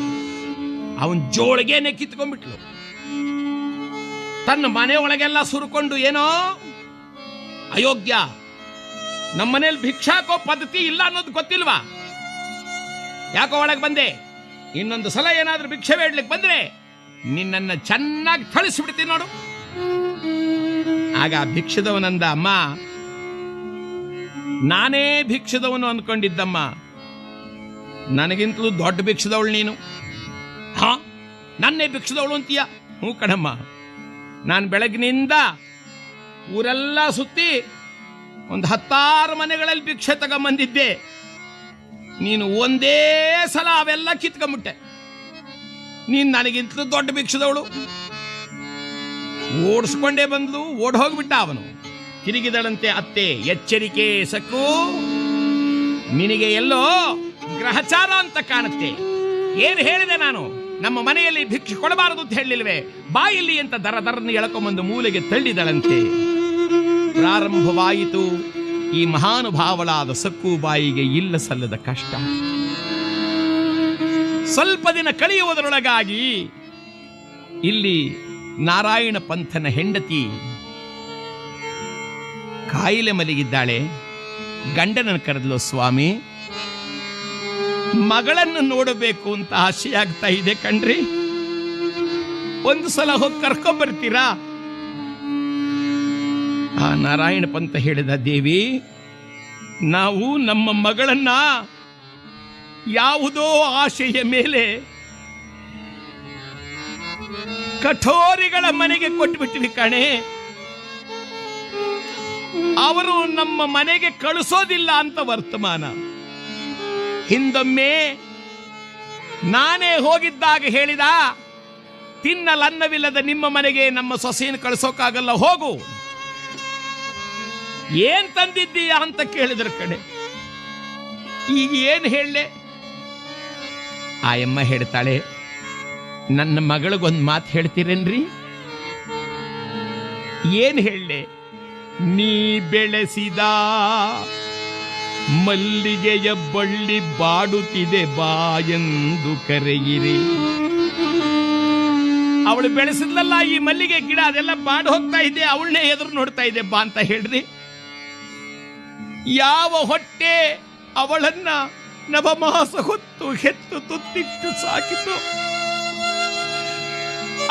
ಅವನ್ ಜೋಳಿಗೆನೆ ಕಿತ್ಕೊಂಡ್ಬಿಟ್ಲು. ತನ್ನ ಮನೆಯೊಳಗೆಲ್ಲ ಸುರುಕೊಂಡು, ಏನೋ ಅಯೋಗ್ಯ, ನಮ್ಮನೇಲಿ ಭಿಕ್ಷಾಕೋ ಪದ್ಧತಿ ಇಲ್ಲ ಅನ್ನೋದು ಗೊತ್ತಿಲ್ವಾ? ಯಾಕೋ ಒಳಗೆ ಬಂದೆ? ಇನ್ನೊಂದು ಸಲ ಏನಾದ್ರೂ ಭಿಕ್ಷೆ ಬೇಡ್ಲಿಕ್ಕೆ ಬಂದ್ರೆ ನಿನ್ನನ್ನ ಚೆನ್ನಾಗಿ ಥಳಿಸ್ಬಿಡ್ತೀನಿ ನೋಡು. ಆಗ ಭಿಕ್ಷದವನಂದ, ಅಮ್ಮ ನಾನೇ ಭಿಕ್ಷದವನು ಅನ್ಕೊಂಡಿದ್ದಮ್ಮ, ನನಗಿಂತಲೂ ದೊಡ್ಡ ಭಿಕ್ಷದವಳು ನೀನು. ಹಾ, ನನ್ನೇ ಭಿಕ್ಷದವಳು ಅಂತೀಯ? ಹ್ಞೂ ಕಣಮ್ಮ, ನಾನು ಬೆಳಗಿನಿಂದ ಊರೆಲ್ಲ ಸುತ್ತಿ ಒಂದು 10 ಮನೆಗಳಲ್ಲಿ ಭಿಕ್ಷೆ ತಗೊಂಬಂದಿದ್ದೆ. ನೀನು ಒಂದೇ ಸಲ ಅವೆಲ್ಲ ಕಿತ್ಕೊಂಬಿಟ್ಟೆ. ನೀನು ನನಗಿಂತಲೂ ದೊಡ್ಡ ಭಿಕ್ಷದವಳು. ಓಡಿಸ್ಕೊಂಡೇ ಬಂದ್ಲು, ಓಡ್ ಹೋಗ್ಬಿಟ್ಟ ಅವನು. ತಿರುಗಿದಳಂತೆ ಅತ್ತೆ, ಎಚ್ಚರಿಕೆ ಸಕ್ಕು, ನಿನಗೆ ಎಲ್ಲೋ ಗ್ರಹಚಾರ ಅಂತ ಕಾಣುತ್ತೆ. ಏನು ಹೇಳಿದೆ ನಾನು? ನಮ್ಮ ಮನೆಯಲ್ಲಿ ಭಿಕ್ಷೆ ಕೊಡಬಾರದು ಅಂತ ಹೇಳಿಲ್ವೇ? ಬಾಯಿಲ್ಲಿ ಅಂತ ದರದರನ್ನು ಎಳಕೊಂಬಂದು ಮೂಲೆಗೆ ತಳ್ಳಿದಳಂತೆ. ಪ್ರಾರಂಭವಾಯಿತು ಈ ಮಹಾನುಭಾವಳಾದ ಸಕ್ಕುಬಾಯಿಗೆ ಇಲ್ಲ ಸಲ್ಲದ ಕಷ್ಟ. ಸ್ವಲ್ಪ ದಿನ ಕಳೆಯುವುದರೊಳಗಾಗಿ ಇಲ್ಲಿ ನಾರಾಯಣ ಪಂಥನ ಹೆಂಡತಿ ಕಾಯಿಲೆ ಮಲಗಿದ್ದಾಳೆ. ಗಂಡನನ್ನು ಕರೆದ್ಲು, ಸ್ವಾಮಿ ಮಗಳನ್ನು ನೋಡಬೇಕು ಅಂತ ಆಸೆಯಾಗ್ತಾ ಇದೆ ಕಣ್ರಿ, ಒಂದು ಸಲ ಹೋಗಿ ಕರ್ಕೊಂಡ್ಬರ್ತೀರಾ? ಆ ನಾರಾಯಣ ಪಂಥ ಹೇಳಿದ, ದೇವಿ, ನಾವು ನಮ್ಮ ಮಗಳನ್ನ ಯಾವುದೋ ಆಶೆಯ ಮೇಲೆ ಕಠೋರಿಗಳ ಮನೆಗೆ ಕೊಟ್ಟುಬಿಟ್ವಿ ಕಣೆ. ಅವರು ನಮ್ಮ ಮನೆಗೆ ಕಳಿಸೋದಿಲ್ಲ ಅಂತ ವರ್ತಮಾನ. ಹಿಂದೊಮ್ಮೆ ನಾನೇ ಹೋಗಿದ್ದಾಗ ಹೇಳಿದ, ತಿನ್ನಲನ್ನವಿಲ್ಲದ ನಿಮ್ಮ ಮನೆಗೆ ನಮ್ಮ ಸೊಸೆಯನ್ನು ಕಳಿಸೋಕ್ಕಾಗಲ್ಲ, ಹೋಗು. ಏನ್ ತಂದಿದ್ದೀಯಾ ಅಂತ ಕೇಳಿದ್ರ ಕಡೆ. ಈಗ ಏನ್ ಹೇಳಲೆ? ಆಯಮ್ಮ ಹೇಳ್ತಾಳೆ, ನನ್ನ ಮಗಳಿಗೊಂದು ಮಾತು ಹೇಳ್ತೀರೇನ್ರಿ? ಏನ್ ಹೇಳಲೆ? ನೀ ಬೆಳೆಸಿದ ಮಲ್ಲಿಗೆಯ ಬಳ್ಳಿ ಬಾಡುತ್ತಿದೆ ಬಾ ಎಂದು ಕರೆಯಿರಿ. ಅವಳು ಬೆಳೆಸಿದ್ಲಲ್ಲ ಈ ಮಲ್ಲಿಗೆ ಗಿಡ, ಅದೆಲ್ಲ ಬಾಡು ಹೋಗ್ತಾ ಇದೆ, ಅವಳನ್ನೇ ಎದುರು ನೋಡ್ತಾ ಇದೆ, ಬಾ ಅಂತ ಹೇಳ್ರಿ. ಯಾವ ಹೊಟ್ಟೆ ಅವಳನ್ನ ನವಮಾಸ ಹೊತ್ತು ಹೆತ್ತು ತುತ್ತಿಟ್ಟು ಸಾಕಿತು,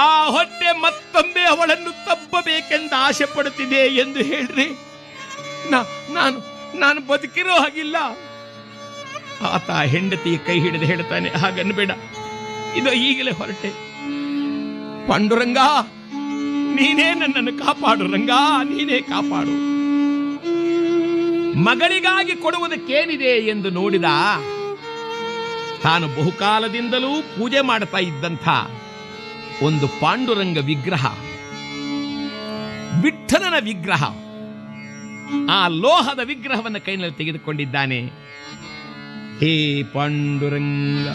ಆ ಹೊಟ್ಟೆ ಮತ್ತೊಮ್ಮೆ ಅವಳನ್ನು ತಬ್ಬಬೇಕೆಂದು ಆಸೆ ಪಡುತ್ತಿದೆ ಎಂದು ಹೇಳ್ರಿ. ನಾನು ಬದುಕಿರೋ ಹಾಗಿಲ್ಲ. ಆತ ಹೆಂಡತಿಯ ಕೈ ಹಿಡಿದು ಹೇಳ್ತಾನೆ, ಹಾಗನ್ಬೇಡ, ಇದು ಈಗಲೇ ಹೊರಟೆ. ಪಾಂಡುರಂಗ, ನೀನೇ ನನ್ನನ್ನು ಕಾಪಾಡು ರಂಗ, ನೀನೇ ಕಾಪಾಡು. ಮಗಳಿಗಾಗಿ ಕೊಡುವುದಕ್ಕೇನಿದೆ ಎಂದು ನೋಡಿದ. ತಾನು ಬಹುಕಾಲದಿಂದಲೂ ಪೂಜೆ ಮಾಡ್ತಾ ಇದ್ದಂಥ ಒಂದು ಪಾಂಡುರಂಗ ವಿಗ್ರಹ, ವಿಠ್ಠಲನ ವಿಗ್ರಹ, ಆ ಲೋಹದ ವಿಗ್ರಹವನ್ನು ಕೈನಲ್ಲಿ ತೆಗೆದುಕೊಂಡಿದ್ದಾನೆ. ಹೇ ಪಾಂಡುರಂಗ,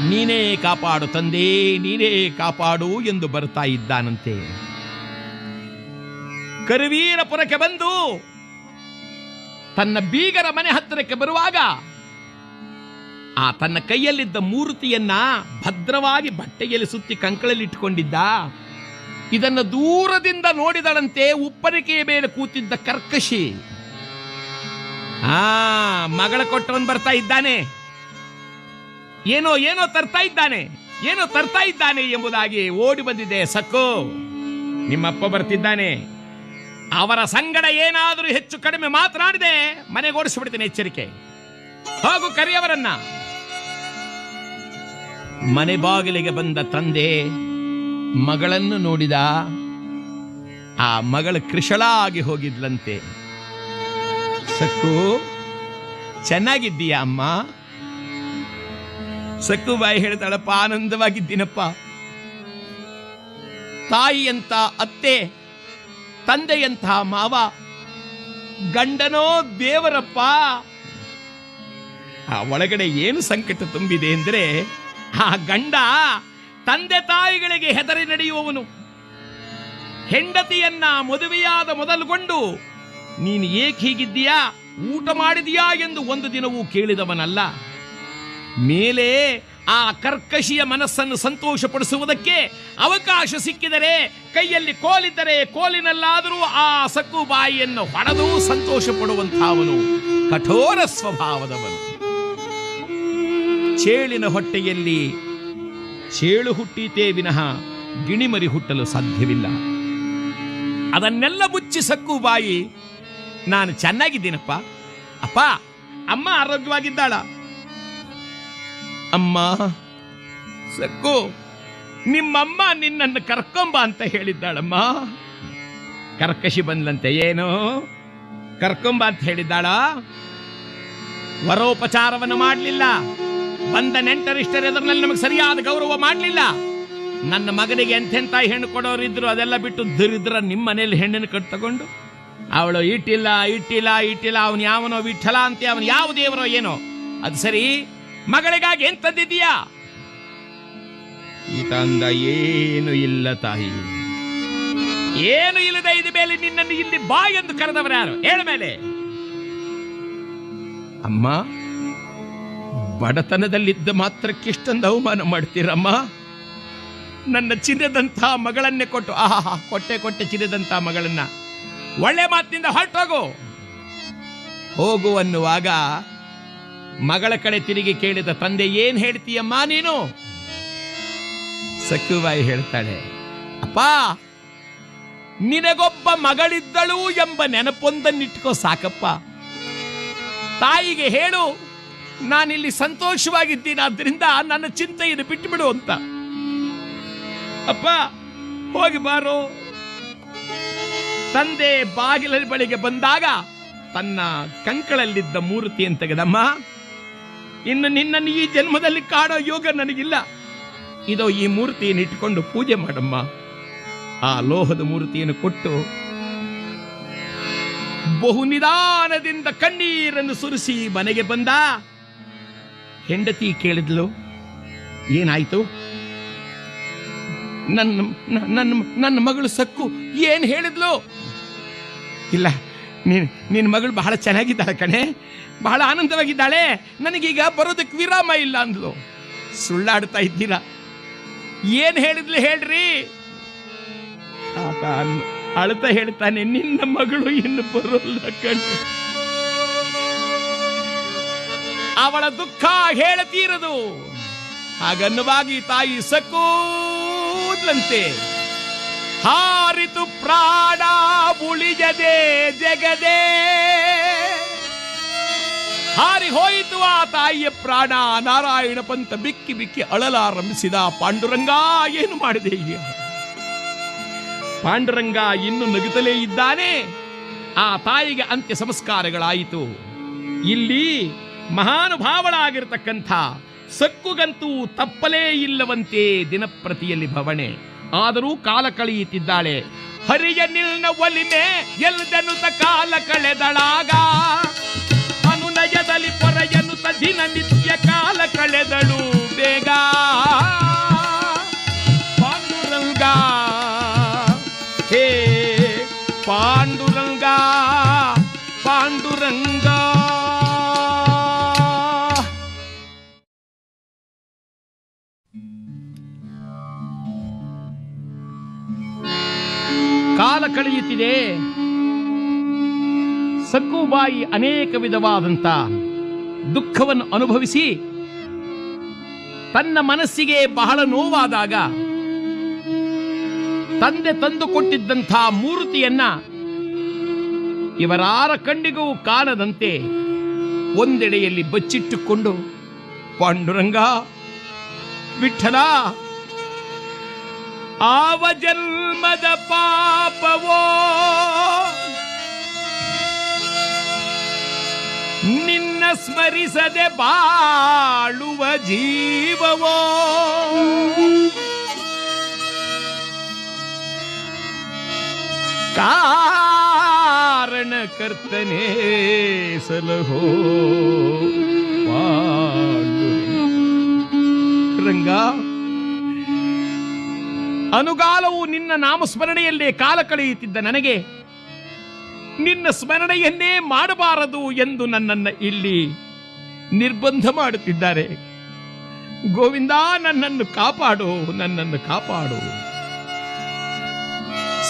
ನೀನೇ ಕಾಪಾಡು ತಂದೆ, ನೀನೇ ಕಾಪಾಡು ಎಂದು ಬರ್ತಾ ಇದ್ದಾನಂತೆ. ಕರುವೀರಪುರಕ್ಕೆ ಬಂದು ತನ್ನ ಬೀಗರ ಮನೆ ಹತ್ತಿರಕ್ಕೆ ಬರುವಾಗ ಆ ತನ್ನ ಕೈಯಲ್ಲಿದ್ದ ಮೂರ್ತಿಯನ್ನ ಭದ್ರವಾಗಿ ಬಟ್ಟೆಯಲ್ಲಿ ಸುತ್ತಿ ಕಂಕಳಲ್ಲಿ ಇಟ್ಟುಕೊಂಡಿದ್ದ. ಇದನ್ನು ದೂರದಿಂದ ನೋಡಿದಳಂತೆ ಉಪ್ಪರಿಕೆಯ ಮೇಲೆ ಕೂತಿದ್ದ ಕರ್ಕಶಿ. ಮಗಳ ಕೊಟ್ಟವನ್ ಬರ್ತಾ ಇದ್ದಾನೆ, ಏನೋ ಏನೋ ತರ್ತಾ ಇದ್ದಾನೆ, ಏನೋ ತರ್ತಾ ಇದ್ದಾನೆ ಎಂಬುದಾಗಿ ಓಡಿ ಬಂದಿದೆ. ಸಕ್ಕು, ನಿಮ್ಮಪ್ಪ ಬರ್ತಿದ್ದಾನೆ, ಅವರ ಸಂಗಡ ಏನಾದರೂ ಹೆಚ್ಚು ಕಡಿಮೆ ಮಾತನಾಡಿದೆ ಮನೆಗೆ ಓಡಿಸ್ಬಿಡ್ತೇನೆ, ಎಚ್ಚರಿಕೆ. ಹೋಗು ಕರಿಯವರನ್ನ. ಮನೆ ಬಾಗಿಲಿಗೆ ಬಂದ ತಂದೆ ಮಗಳನ್ನು ನೋಡಿದ. ಆ ಮಗಳು ಕೃಶಳಾಗಿ ಹೋಗಿದ್ಲಂತೆ. ಸಕ್ಕು, ಚೆನ್ನಾಗಿದ್ದೀಯಾ ಅಮ್ಮ? ಸಕ್ಕುಬಾಯಿ ಹೇಳ್ತಾಳಪ್ಪ, ಆನಂದವಾಗಿದ್ದೀನಪ್ಪ. ತಾಯಿಯಂತ ಅತ್ತೆ, ತಂದೆಯಂತ ಮಾವ, ಗಂಡನೋ ದೇವರಪ್ಪ. ಆ ಒಳಗಡೆ ಏನು ಸಂಕಟ ತುಂಬಿದೆ ಅಂದರೆ, ಆ ಗಂಡ ತಂದೆ ತಾಯಿಗಳಿಗೆ ಹೆದರಿ ನಡೆಯುವವನು. ಹೆಂಡತಿಯನ್ನ ಮದುವೆಯಾದ ಮೊದಲುಗೊಂಡು ನೀನು ಏಕೆ ಹೀಗಿದ್ದೀಯಾ, ಊಟ ಮಾಡಿದೀಯಾ ಎಂದು ಒಂದು ದಿನವೂ ಕೇಳಿದವನಲ್ಲ. ಮೇಲೆ ಆ ಕರ್ಕಶಿಯ ಮನಸ್ಸನ್ನು ಸಂತೋಷಪಡಿಸುವುದಕ್ಕೆ ಅವಕಾಶ ಸಿಕ್ಕಿದರೆ, ಕೈಯಲ್ಲಿ ಕೋಲಿದ್ದರೆ ಕೋಲಿನಲ್ಲಾದರೂ ಆ ಸಕ್ಕುಬಾಯಿಯನ್ನು ಹೊಡೆದು ಸಂತೋಷ ಪಡುವಂಥವನು ಕಠೋರ ಸ್ವಭಾವದವನು. ಚೇಳಿನ ಹೊಟ್ಟೆಯಲ್ಲಿ ಚೇಳು ಹುಟ್ಟೀತೇ ವಿನಃ ಗಿಣಿಮರಿ ಹುಟ್ಟಲು ಸಾಧ್ಯವಿಲ್ಲ. ಅದನ್ನೆಲ್ಲ ಮುಚ್ಚಿ ಸಕ್ಕುಬಾಯಿ, ನಾನು ಚೆನ್ನಾಗಿದ್ದೀನಪ್ಪ. ಅಪ್ಪ, ಅಮ್ಮ ಆರೋಗ್ಯವಾಗಿದ್ದಾಳ? ಅಮ್ಮ, ಸಕ್ಕು, ನಿಮ್ಮಮ್ಮ ನಿನ್ನನ್ನು ಕರ್ಕೊಂಬ ಅಂತ ಹೇಳಿದ್ದಾಳಮ್ಮ. ಕರ್ಕಶಿ ಬಂದ್ಲಂತೆ. ಏನು ಕರ್ಕೊಂಬ ಅಂತ ಹೇಳಿದ್ದಾಳ? ವರೋಪಚಾರವನ್ನು ಮಾಡಲಿಲ್ಲ. ಬಂದ ನೆಂಟರಿಷ್ಟರ ಎದುರಿನಲ್ಲಿ ನಮಗೆ ಸರಿಯಾದ ಗೌರವ ಮಾಡಲಿಲ್ಲ. ನನ್ನ ಮಗನಿಗೆ ಎಂತೆಂಥ ಹೆಣ್ಣು ಕೊಡೋರಿದ್ರು ಅದೆಲ್ಲ ಬಿಟ್ಟು ದರಿದ್ರ ನಿಮ್ಮ ಮನೇಲಿ ಹೆಣ್ಣನ್ನು ಕಟ್ ತಗೊಂಡು, ಅವಳು ಇಟ್ಟಿಲ್ಲ ಇಟ್ಟಿಲ್ಲ ಇಟ್ಟಿಲ್ಲ, ಅವನು ಯಾವನೋ ವಿಠಲ ಅಂತೆ, ಅವನು ಯಾವ ದೇವರೋ ಏನೋ. ಅದು ಸರಿ, ಮಗಳಿಗಾಗಿ ಏನ್ ತಂದಿದ್ದೀಯಾ? ಈತ ಅಂದ, ಏನು ಇಲ್ಲ ತಾಯಿ, ಏನು ಇಲ್ಲದ ಇದ ಮೇಲೆ ನಿನ್ನನ್ನು ಇಲ್ಲಿ ಬಾ ಎಂದು ಕರೆದವರು ಯಾರು? ಹೇಳ ಮೇಲೆ. ಅಮ್ಮ, ಬಡತನದಲ್ಲಿದ್ದ ಮಾತ್ರಕ್ಕಿಷ್ಟೊಂದು ಅವಮಾನ ಮಾಡ್ತೀರಮ್ಮ. ನನ್ನ ಚಿನ್ನದಂಥ ಮಗಳನ್ನೇ ಕೊಟ್ಟು, ಆಹಾ, ಕೊಟ್ಟೆ ಚಿನ್ನದಂಥ ಮಗಳನ್ನ, ಒಳ್ಳೆ ಮಾತಿನಿಂದ ಹೊರಟೋಗು. ಹೋಗು ಅನ್ನುವಾಗ ಮಗಳ ಕಡೆ ತಿರುಗಿ ಕೇಳಿದ ತಂದೆ, ಏನ್ ಹೇಳ್ತೀಯಮ್ಮ ನೀನು? ಸಕ್ಕುಬಾಯಿ ಹೇಳ್ತಾಳೆ, ಅಪ್ಪ, ನಿನಗೊಬ್ಬ ಮಗಳಿದ್ದಳು ಎಂಬ ನೆನಪೊಂದನ್ನಿಟ್ಕೋ ಸಾಕಪ್ಪ. ತಾಯಿಗೆ ಹೇಳು, ನಾನಿಲ್ಲಿ ಸಂತೋಷವಾಗಿದ್ದೀನಿ, ಆದ್ದರಿಂದ ನನ್ನ ಚಿಂತೆಯನ್ನು ಬಿಟ್ಟು ಬಿಡು ಅಂತ. ಅಪ್ಪ, ಹೋಗಿ ಬಾರೋ. ತಂದೆ ಬಾಗಿಲ ಬಳಿಗೆ ಬಂದಾಗ ತನ್ನ ಕಂಕಳಲ್ಲಿದ್ದ ಮೂರ್ತಿಯನ್ನು ತೆಗೆದಮ್ಮ, ಇನ್ನು ನಿನ್ನನ್ನು ಈ ಜನ್ಮದಲ್ಲಿ ಕಾಡೋ ಯೋಗ ನನಗಿಲ್ಲ. ಇದೋ ಈ ಮೂರ್ತಿಯನ್ನು ಇಟ್ಟುಕೊಂಡು ಪೂಜೆ ಮಾಡಮ್ಮ. ಆ ಲೋಹದ ಮೂರ್ತಿಯನ್ನು ಕೊಟ್ಟು ಬಹು ನಿಧಾನದಿಂದ ಕಣ್ಣೀರನ್ನು ಸುರಿಸಿ ಮನೆಗೆ ಬಂದ. ಹೆಂಡತಿ ಕೇಳಿದ್ಲು, ಏನಾಯ್ತು? ನನ್ನ ಮಗಳು ಸಕ್ಕು ಏನ್ ಹೇಳಿದ್ಲು? ಇಲ್ಲ, ನಿನ್ನ ಮಗಳು ಬಹಳ ಚೆನ್ನಾಗಿದ್ದಾಳೆ ಕಣೆ, ಬಹಳ ಆನಂದವಾಗಿದ್ದಾಳೆ, ನನಗೀಗ ಬರೋದಕ್ಕೆ ವಿರಾಮ ಇಲ್ಲ ಅಂದ್ಲು. ಸುಳ್ಳಾಡ್ತಾ ಇದ್ದೀರಾ? ಏನ್ ಹೇಳಿದ್ಲು ಹೇಳ್ರಿ? ಆತ ಅಳ್ತಾ ಹೇಳ್ತಾನೆ, ನಿನ್ನ ಮಗಳು ಇನ್ನು ಬರೋಲ್ಲ ಕಣೆ. ಅವಳ ದುಃಖ ಹೇಳತೀರದು. ಹಾಗನ್ನುವಾಗಿ ತಾಯಿ ಸಕ್ಕೂದ್ಲಂತೆ, ಹಾರಿತು ಪ್ರಾಣ ಉಳಿಯದೆ ಜಗದೆ. ಹಾರಿ ಹೋಯಿತು ಆ ತಾಯಿಯ ಪ್ರಾಣ. ನಾರಾಯಣ ಪಂತ ಬಿಕ್ಕಿ ಬಿಕ್ಕಿ ಅಳಲಾರಂಭಿಸಿದ. ಪಾಂಡುರಂಗ, ಏನು ಮಾಡಿದೆ ಈಗ? ಪಾಂಡುರಂಗ ಇನ್ನು ನಗುತ್ತಲೇ ಇದ್ದಾನೆ. ಆ ತಾಯಿಗೆ ಅಂತ್ಯ ಸಂಸ್ಕಾರಗಳಾಯಿತು. ಇಲ್ಲಿ ಮಹಾನುಭಾವಳಾಗಿರ್ತಕ್ಕಂಥ ಸಕ್ಕುಗಂತೂ ತಪ್ಪಲೇ ಇಲ್ಲವಂತೆ ದಿನಪ್ರತಿಯಲ್ಲಿ ಭವಣೆ. ಆದರೂ ಕಾಲ ಕಳೆಯುತ್ತಿದ್ದಾಳೆ. ಹರಿಯ ನಿಲ್ನ ಒಲಿಮೆ ಎಲ್ದನುತ ಕಾಲ ಕಳೆದಳಾಗ, ಅನುನಯದಲ್ಲಿ ಪೊರೆಯನುತ ದಿನನಿತ್ಯ ಕಾಲ ಕಳೆದಳು ಬೇಗ. ಪಾಂಡುರಂಗ, ಹೇ ಪಾಂಡುರಂಗ, ಪಾಂಡುರಂಗ. ಕಾಲ ಕಳೆಯುತ್ತಿದೆ. ಸಕ್ಕುಬಾಯಿ ಅನೇಕ ವಿಧವಾದಂಥ ದುಃಖವನ್ನು ಅನುಭವಿಸಿ ತನ್ನ ಮನಸ್ಸಿಗೆ ಬಹಳ ನೋವಾದಾಗ ತಂದೆ ತಂದು ಕೊಟ್ಟಿದ್ದಂಥ ಮೂರ್ತಿಯನ್ನ ಇವರಾರ ಕಣ್ಣಿಗೂ ಕಾಣದಂತೆ ಒಂದೆಡೆಯಲ್ಲಿ ಬಚ್ಚಿಟ್ಟುಕೊಂಡು, ಪಾಂಡುರಂಗ ವಿಠಲ, ಆವ ಜನ್ಮದ ಪಾಪವೋ ನಿನ್ನ ಸ್ಮರಿಸದೆ ಬಾಳುವ ಜೀವವೋ, ಕಾರಣಕರ್ತನೇ ಸಲಹೋ ರಂಗ. ಅನುಗಾಲವು ನಿನ್ನ ನಾಮಸ್ಮರಣೆಯಲ್ಲೇ ಕಾಲ ಕಳೆಯುತ್ತಿದ್ದ ನನಗೆ ನಿನ್ನ ಸ್ಮರಣೆಯನ್ನೇ ಮಾಡಬಾರದು ಎಂದು ನನ್ನನ್ನು ಇಲ್ಲಿ ನಿರ್ಬಂಧ ಮಾಡುತ್ತಿದ್ದಾರೆ. ಗೋವಿಂದ, ನನ್ನನ್ನು ಕಾಪಾಡು, ನನ್ನನ್ನು ಕಾಪಾಡು.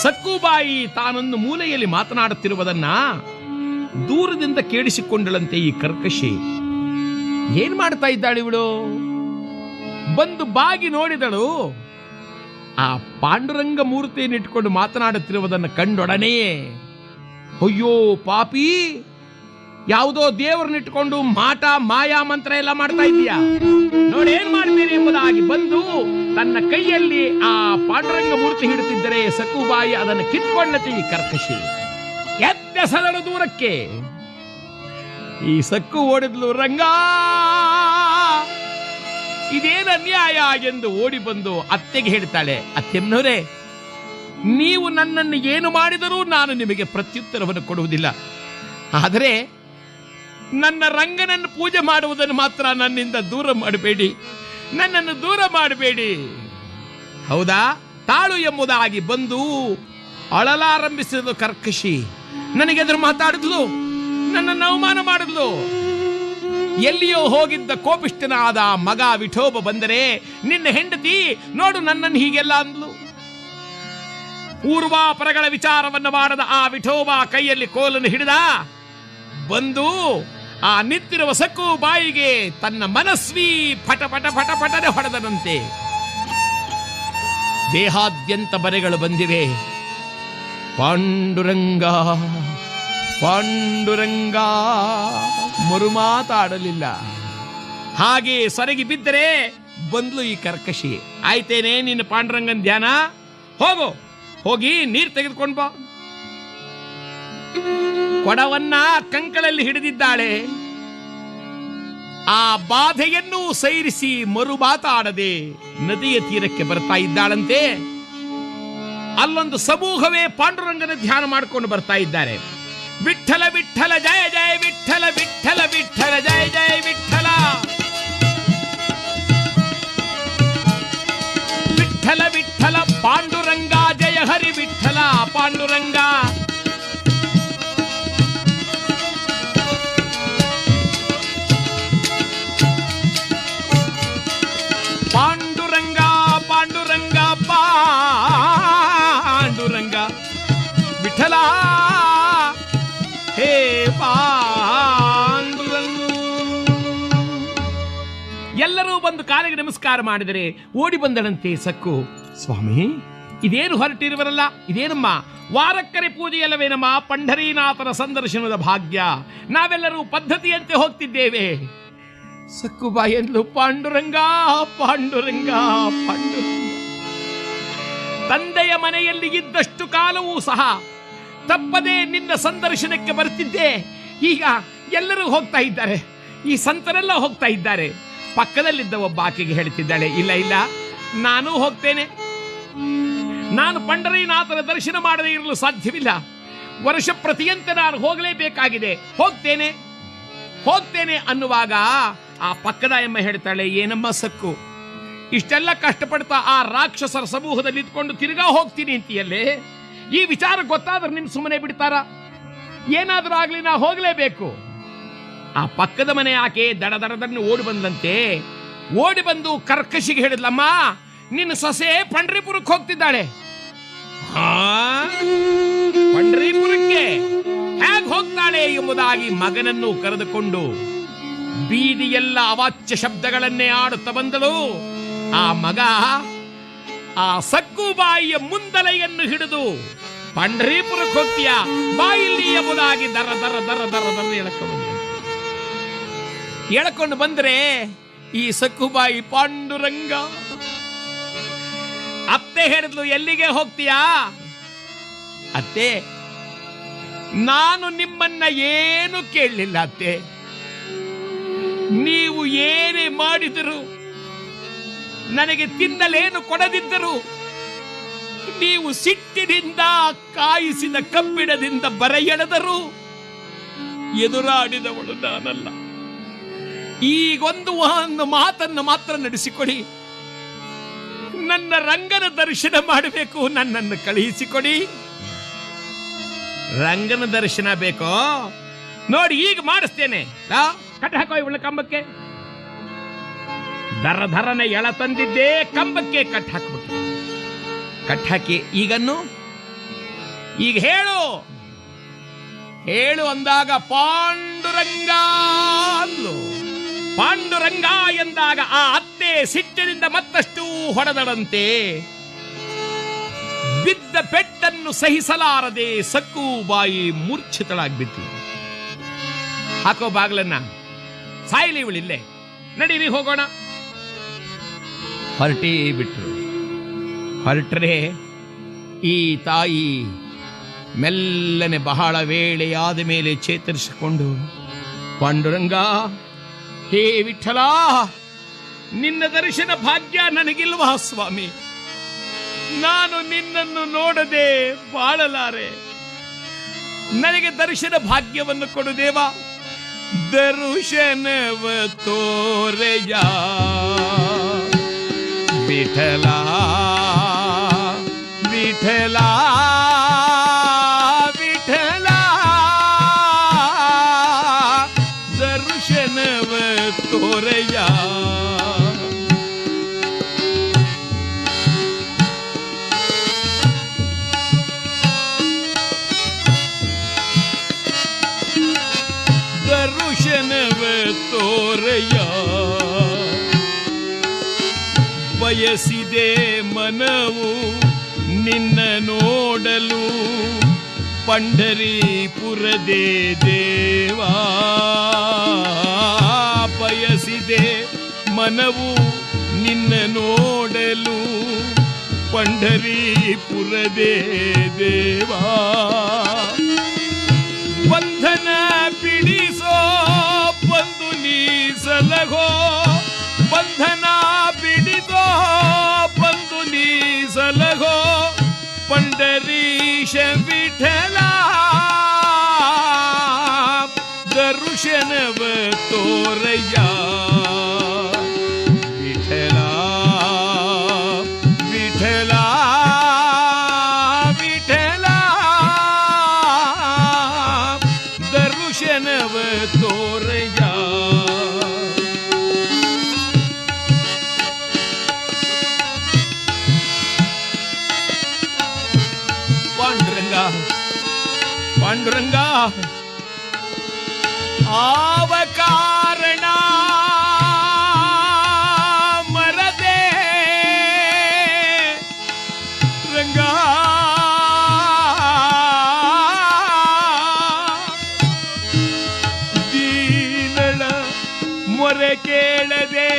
ಸಕ್ಕುಬಾಯಿ ತಾನೊಂದು ಮೂಲೆಯಲ್ಲಿ ಮಾತನಾಡುತ್ತಿರುವುದನ್ನ ದೂರದಿಂದ ಕೇಳಿಸಿಕೊಂಡಳಂತೆ ಈ ಕರ್ಕಶಿ. ಏನ್ ಮಾಡ್ತಾ ಇದ್ದಾಳೆ ಇವಳು? ಬಂದು ಬಾಗಿ ನೋಡಿದಳು. ಆ ಪಾಂಡುರಂಗ ಮೂರ್ತಿಯನ್ನಿಟ್ಟುಕೊಂಡು ಮಾತನಾಡುತ್ತಿರುವುದನ್ನು ಕಂಡೊಡನೆಯೇ, ಅಯ್ಯೋ ಪಾಪಿ, ಯಾವುದೋ ದೇವರನ್ನಿಟ್ಟುಕೊಂಡು ಮಾಟ ಮಾಯಾ ಮಂತ್ರ ಎಲ್ಲ ಮಾಡ್ತಾ ಇದೀಯಾ, ನೋಡೇನ್ ಮಾಡ್ತೀರಿ ಎಂಬುದಾಗಿ ಬಂದು ತನ್ನ ಕೈಯಲ್ಲಿ ಆ ಪಾಂಡುರಂಗ ಮೂರ್ತಿ ಹಿಡುತ್ತಿದ್ದರೆ ಸಕ್ಕುಬಾಯಿ ಅದನ್ನು ಕಿತ್ಕೊಂಡತಿ ಈ ಕರ್ಕಶಿ. ಎತ್ತೆಸೆದಳು ದೂರಕ್ಕೆ. ಈ ಸಕ್ಕು ಓಡಿದ್ಲು. ರಂಗ, ಇದೇನು ಅನ್ಯಾಯ ಎಂದು ಓಡಿ ಬಂದು ಅತ್ತೆಗೆ ಹೇಳ್ತಾಳೆ, ಅತ್ತೆಮ್ಮನವರೇ, ನೀವು ನನ್ನನ್ನು ಏನು ಮಾಡಿದರೂ ನಾನು ನಿಮಗೆ ಪ್ರತ್ಯುತ್ತರವನ್ನು ಕೊಡುವುದಿಲ್ಲ. ಆದರೆ ನನ್ನ ರಂಗನನ್ನು ಪೂಜೆ ಮಾಡುವುದನ್ನು ಮಾತ್ರ ನನ್ನಿಂದ ದೂರ ಮಾಡಬೇಡಿ, ನನ್ನನ್ನು ದೂರ ಮಾಡಬೇಡಿ. ಹೌದಾ, ತಾಳು ಎಂಬುದಾಗಿ ಬಂದು ಅಳಲಾರಂಭಿಸಿದ ಕರ್ಕಶಿ. ನನಗೆದುರು ಮಾತಾಡಿದ್ಲು, ನನ್ನನ್ನು ಅವಮಾನ ಮಾಡಿದ್ಲು. ಎಲ್ಲಿಯೋ ಹೋಗಿದ್ದ ಕೋಪಿಷ್ಠನಾದ ಮಗ ವಿಠೋಬ ಬಂದರೆ ನಿನ್ನ ಹೆಂಡತಿ ನೋಡು ನನ್ನನ್ನು ಹೀಗೆಲ್ಲ ಅಂದ್ಲು. ಪೂರ್ವಾಪರಗಳ ವಿಚಾರವನ್ನು ಮಾಡದ ಆ ವಿಠೋಬ ಕೈಯಲ್ಲಿ ಕೋಲನ್ನು ಹಿಡಿದ ಬಂದು ಆ ನಿಂತಿರುವ ಸಕ್ಕು ಬಾಯಿಗೆ ತನ್ನ ಮನಸ್ವಿ ಪಟ ಪಟ ಪಟ ಪಟನೆ ಹೊಡೆದನಂತೆ. ದೇಹಾದ್ಯಂತ ಬರೆಗಳು ಬಂದಿವೆ. ಪಾಂಡುರಂಗ ಪಾಂಡುರಂಗ ಮರುಮಾತಾಡಲಿಲ್ಲ. ಹಾಗೆ ಸೊರಗಿ ಬಿದ್ದರೆ ಬಂದ್ಲು ಈ ಕರ್ಕಶಿ. ಆಯ್ತೇನೆ ನಿನ್ನ ಪಾಂಡುರಂಗನ ಧ್ಯಾನ, ಹೋಗು, ಹೋಗಿ ನೀರು ತೆಗೆದುಕೊಂಡು ಬಾ. ಕೊಡವನ್ನ ಕಂಕಳಲ್ಲಿ ಹಿಡಿದಿದ್ದಾಳೆ. ಆ ಬಾಧೆಯನ್ನು ಸೈರಿಸಿ ಮರುಮಾತಾಡದೆ ನದಿಯ ತೀರಕ್ಕೆ ಬರ್ತಾ ಇದ್ದಾಳಂತೆ. ಅಲ್ಲೊಂದು ಸಮೂಹವೇ ಪಾಂಡುರಂಗನ ಧ್ಯಾನ ಮಾಡಿಕೊಂಡು ಬರ್ತಾ ಇದ್ದಾರೆ. ವಿಠಲ ವಿಠಲ ಜಯ ಜಯ ವಿಠಲ, ವಿಠಲ ವಿಠಲ ಜಯ ಜಯ ವಿಠಲ, ವಿಠಲ ವಿಠಲ ಪಾಂಡುರಂಗ ಜಯ ಹರಿ ವಿಠಲ ಪಾಂಡುರಂಗ. ಪಾಂಡುರಂಗ ಪಾಂಡುರಂಗ ಪಾಂಡುರಂಗ ವಿಠಲ ಹೇ ಪಾಂಡುರಂಗ. ಎಲ್ಲರೂ ಬಂದು ಕಾಲಿಗೆ ನಮಸ್ಕಾರ ಮಾಡಿದರೆ ಓಡಿ ಬಂದಳಂತೆ ಸಕ್ಕು. ಸ್ವಾಮಿ, ಇದೇನು ಹೊರಟಿರುವರಲ್ಲ, ಇದೇನಮ್ಮ ವಾರಕ್ಕರೆ ಪೂಜೆಯಲ್ಲವೇನಮ್ಮ, ಪಂಢರೀನಾಥನ ಸಂದರ್ಶನದ ಭಾಗ್ಯ. ನಾವೆಲ್ಲರೂ ಪದ್ಧತಿಯಂತೆ ಹೋಗ್ತಿದ್ದೇವೆ. ಸಕ್ಕುಬಾಯಿ ಎಂದ್ಲು, ಪಾಂಡುರಂಗ ಪಾಂಡುರಂಗ ಪಾಂಡುರಂಗ. ತಂದೆಯ ಮನೆಯಲ್ಲಿ ಇದ್ದಷ್ಟು ಕಾಲವೂ ಸಹ ತಪ್ಪದೆ ನಿನ್ನ ಸಂದರ್ಶನಕ್ಕೆ ಬರ್ತಿದ್ದೆ. ಈಗ ಎಲ್ಲರೂ ಹೋಗ್ತಾ ಇದ್ದಾರೆ, ಈ ಸಂತರೆಲ್ಲ ಹೋಗ್ತಾ ಇದ್ದಾರೆ. ಪಕ್ಕದಲ್ಲಿದ್ದ ಒಬ್ಬ ಆಕೆಗೆ ಹೇಳ್ತಿದ್ದಾಳೆ, ಇಲ್ಲ ಇಲ್ಲ, ನಾನು ಹೋಗ್ತೇನೆ. ನಾನು ಪಂಢರೀನಾಥನ ದರ್ಶನ ಮಾಡದೇ ಇರಲು ಸಾಧ್ಯವಿಲ್ಲ. ವರ್ಷ ಪ್ರತಿಯಂತೆ ನಾನು ಹೋಗಲೇಬೇಕಾಗಿದೆ, ಹೋಗ್ತೇನೆ ಹೋಗ್ತೇನೆ ಅನ್ನುವಾಗ ಆ ಪಕ್ಕದ ಎಮ್ಮ ಹೇಳ್ತಾಳೆ, ಏನಮ್ಮ ಸಕ್ಕು, ಇಷ್ಟೆಲ್ಲ ಕಷ್ಟಪಡ್ತಾ ಆ ರಾಕ್ಷಸರ ಸಮೂಹದಲ್ಲಿ ಇದ್ಕೊಂಡು ತಿರುಗಾ ಹೋಗ್ತೀನಿ ಅಂತೀಯಲ್ಲೇ, ಈ ವಿಚಾರ ಗೊತ್ತಾದ್ರೆ ನಿನ್ ಸುಮ್ಮನೆ ಬಿಡ್ತಾರ? ಏನಾದ್ರೂ ಆಗ್ಲಿ, ನಾ ಹೋಗ್ಲೇಬೇಕು. ಆ ಪಕ್ಕದ ಮನೆ ಆಕೆ ದಡ ದಡದನ್ನು ಓಡಿ ಬಂದಂತೆ. ಓಡಿ ಬಂದು ಕರ್ಕಶಿಗೆ ಹೇಳಿದ್ಲಮ್ಮ, ನಿನ್ನ ಸೊಸೆ ಪಂಢರೀಪುರಕ್ಕೆ ಹೋಗ್ತಿದ್ದಾಳೆ. ಪಂಢರೀಪುರಕ್ಕೆ ಹೇಗೆ ಹೋಗ್ತಾಳೆ ಎಂಬುದಾಗಿ ಮಗನನ್ನು ಕರೆದುಕೊಂಡು ಬೀದಿಯೆಲ್ಲ ಅವಾಚ್ಯ ಶಬ್ದಗಳನ್ನೇ ಆಡುತ್ತಾ ಬಂದಳು. ಆ ಮಗ ಆ ಸಕ್ಕುಬಾಯಿಯ ಮುಂದಲೆಯನ್ನು ಹಿಡಿದು ಪಂಢರೀಪುರಕ್ಕೆ ಹೋಗ್ತೀಯ ಬಾಯಿಲ್ಲಿ ಎಂಬುದಾಗಿ ದರ ದರ ದರ ದರ ದರ ಎಳಕೊಂಡು ಬಂದ್ರೆ ಈ ಸಕ್ಕುಬಾಯಿ ಪಾಂಡುರಂಗ ಅತ್ತೆ ಹೇಳಿದ್ಲು, ಎಲ್ಲಿಗೆ ಹೋಗ್ತೀಯಾ? ಅತ್ತೆ, ನಾನು ನಿಮ್ಮನ್ನ ಏನು ಕೇಳಲಿಲ್ಲ ಅತ್ತೆ. ನೀವು ಏನೇ ಮಾಡಿದರು, ನನಗೆ ತಿನ್ನಲೇನು ಕೊಡದಿದ್ದರು, ನೀವು ಸಿಟ್ಟಿನಿಂದ ಕಾಯಿಸಿದ ಕಬ್ಬಿಣದಿಂದ ಬರೆ ಎಳೆದರೂ ಎದುರಾಡಿದವಳು ನಾನಲ್ಲ. ಈಗೊಂದು ಮಾತನ್ನು ಮಾತ್ರ ನಡೆಸಿಕೊಡಿ. ನನ್ನ ರಂಗನ ದರ್ಶನ ಮಾಡಬೇಕು, ನನ್ನನ್ನು ಕಳುಹಿಸಿಕೊಡಿ. ರಂಗನ ದರ್ಶನ ಬೇಕೋ? ನೋಡಿ, ಈಗ ಮಾಡಿಸ್ತೇನೆ. ಕಟ್ಟ ಹಾಕೋ ಇವಳ ಕಂಬಕ್ಕೆ. ದರದರನೆ ಎಳ ತಂದಿದ್ದೆ, ಕಂಬಕ್ಕೆ ಕಟ್ ಹಾಕ್ಬಿಟ್ಟು. ಕಟ್ ಹಾಕಿ ಈಗನ್ನು ಈಗ ಹೇಳು ಹೇಳು ಅಂದಾಗ ಪಾಂಡುರಂಗ ಅಂದ್ಲು. ಪಾಂಡುರಂಗ ಎಂದಾಗ ಆ ಅತ್ತೆ ಸಿಟ್ಟಿನಿಂದ ಮತ್ತಷ್ಟು ಹೊಡೆದಳಂತೆ. ಬಿದ್ದ ಪೆಟ್ಟನ್ನು ಸಹಿಸಲಾರದೆ ಸಕ್ಕು ಬಾಯಿ ಮೂರ್ಛಿತಳಾಗ್ಬಿತ್ತು. ಹಾಕೋ ಬಾಗ್ಲನ್ನ, ಸಾಯಿಲಿ ಇವಳಿಲ್ಲೇ, ನಡೀರಿ ಹೋಗೋಣ. ಹೊರಟೇ ಬಿಟ್ರು. ಹೊರಟ್ರೆ ಈ ತಾಯಿ ಮೆಲ್ಲನೆ ಬಹಳ ವೇಳೆಯಾದ ಮೇಲೆ ಚೇತರಿಸಿಕೊಂಡು, ಪಾಂಡುರಂಗ, ಹೇ ವಿಠಲ, ನಿನ್ನ ದರ್ಶನ ಭಾಗ್ಯ ನನಗಿಲ್ವಾ ಸ್ವಾಮಿ? ನಾನು ನಿನ್ನನ್ನು ನೋಡದೆ ಬಾಳಲಾರೆ. ನನಗೆ ದರ್ಶನ ಭಾಗ್ಯವನ್ನು ಕೊಡು ದೇವ. ದರ್ಶನವ ತೋರೆಯ ವಿಠಲ, ವಿಠಲ, ವಿಠಲ, ದರ್ಶನವ ತೋರೆಯ. ದರ್ಶನವ ತೋರೆಯ. ಬಯಸಿದೆ ಮನವು ನಿನ್ನ ನೋಡಲು, ಪಂಢರೀಪುರದೇ ದೇವಾ. ಬಯಸಿದೆ ಮನವು ನಿನ್ನ ನೋಡಲು, ಪಂಢರೀಪುರದೇ ದೇವಾ. ಬಂಧನ ಬಿಡಿಸೋ ಬಂದು ನೀ ಸಲಹೋ, ಬಂಧನ ಬಿಡಿಸೋ ಬಂದು ನೀ ಸಲಹೋ, ಪಂಡರೀಶ ವಿಠಲ. ದರ್ಶನವ ತೋರಯ್ಯ ವಿಠಲ, ವಿಠಲ, ವಿಠಲ, ದರ್ಶನವ ತೋರಯ್ಯ. ಪಾಂಡುರಂಗ, ಪಾಂಡುರಂಗ, ಆವ ಕಾರಣ ಮರದೆ ರಂಗ, ದೀನಳ ಮೊರೆ ಕೇಳದೆ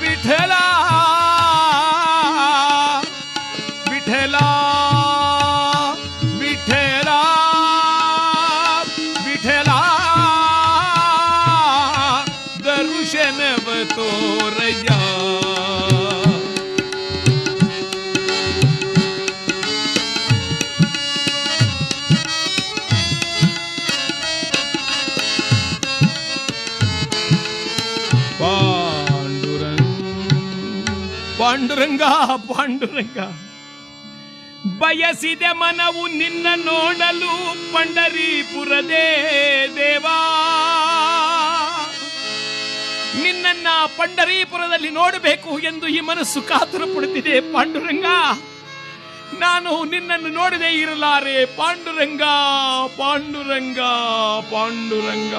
ವಿಠಲ, ವಿಠಲ, ವಿಠಲ, ವಿಠಲ, ದರ್ಶನವ ತೋರಯ್ಯ. ಪಾಂಡುರಂಗ, ಪಾಂಡುರಂಗ, ಬಯಸಿದೆ ಮನವು ನಿನ್ನ ನೋಡಲು, ಪಂಢರೀಪುರದೇ ದೇವಾ. ನಿನ್ನನ್ನ ಪಂಢರೀಪುರದಲ್ಲಿ ನೋಡಬೇಕು ಎಂದು ಈ ಮನಸ್ಸು ಕಾತುರ ಪಡುತ್ತಿದೆ ಪಾಂಡುರಂಗ. ನಾನು ನಿನ್ನನ್ನು ನೋಡದೆ ಇರಲಾರೆ ಪಾಂಡುರಂಗ, ಪಾಂಡುರಂಗ, ಪಾಂಡುರಂಗ.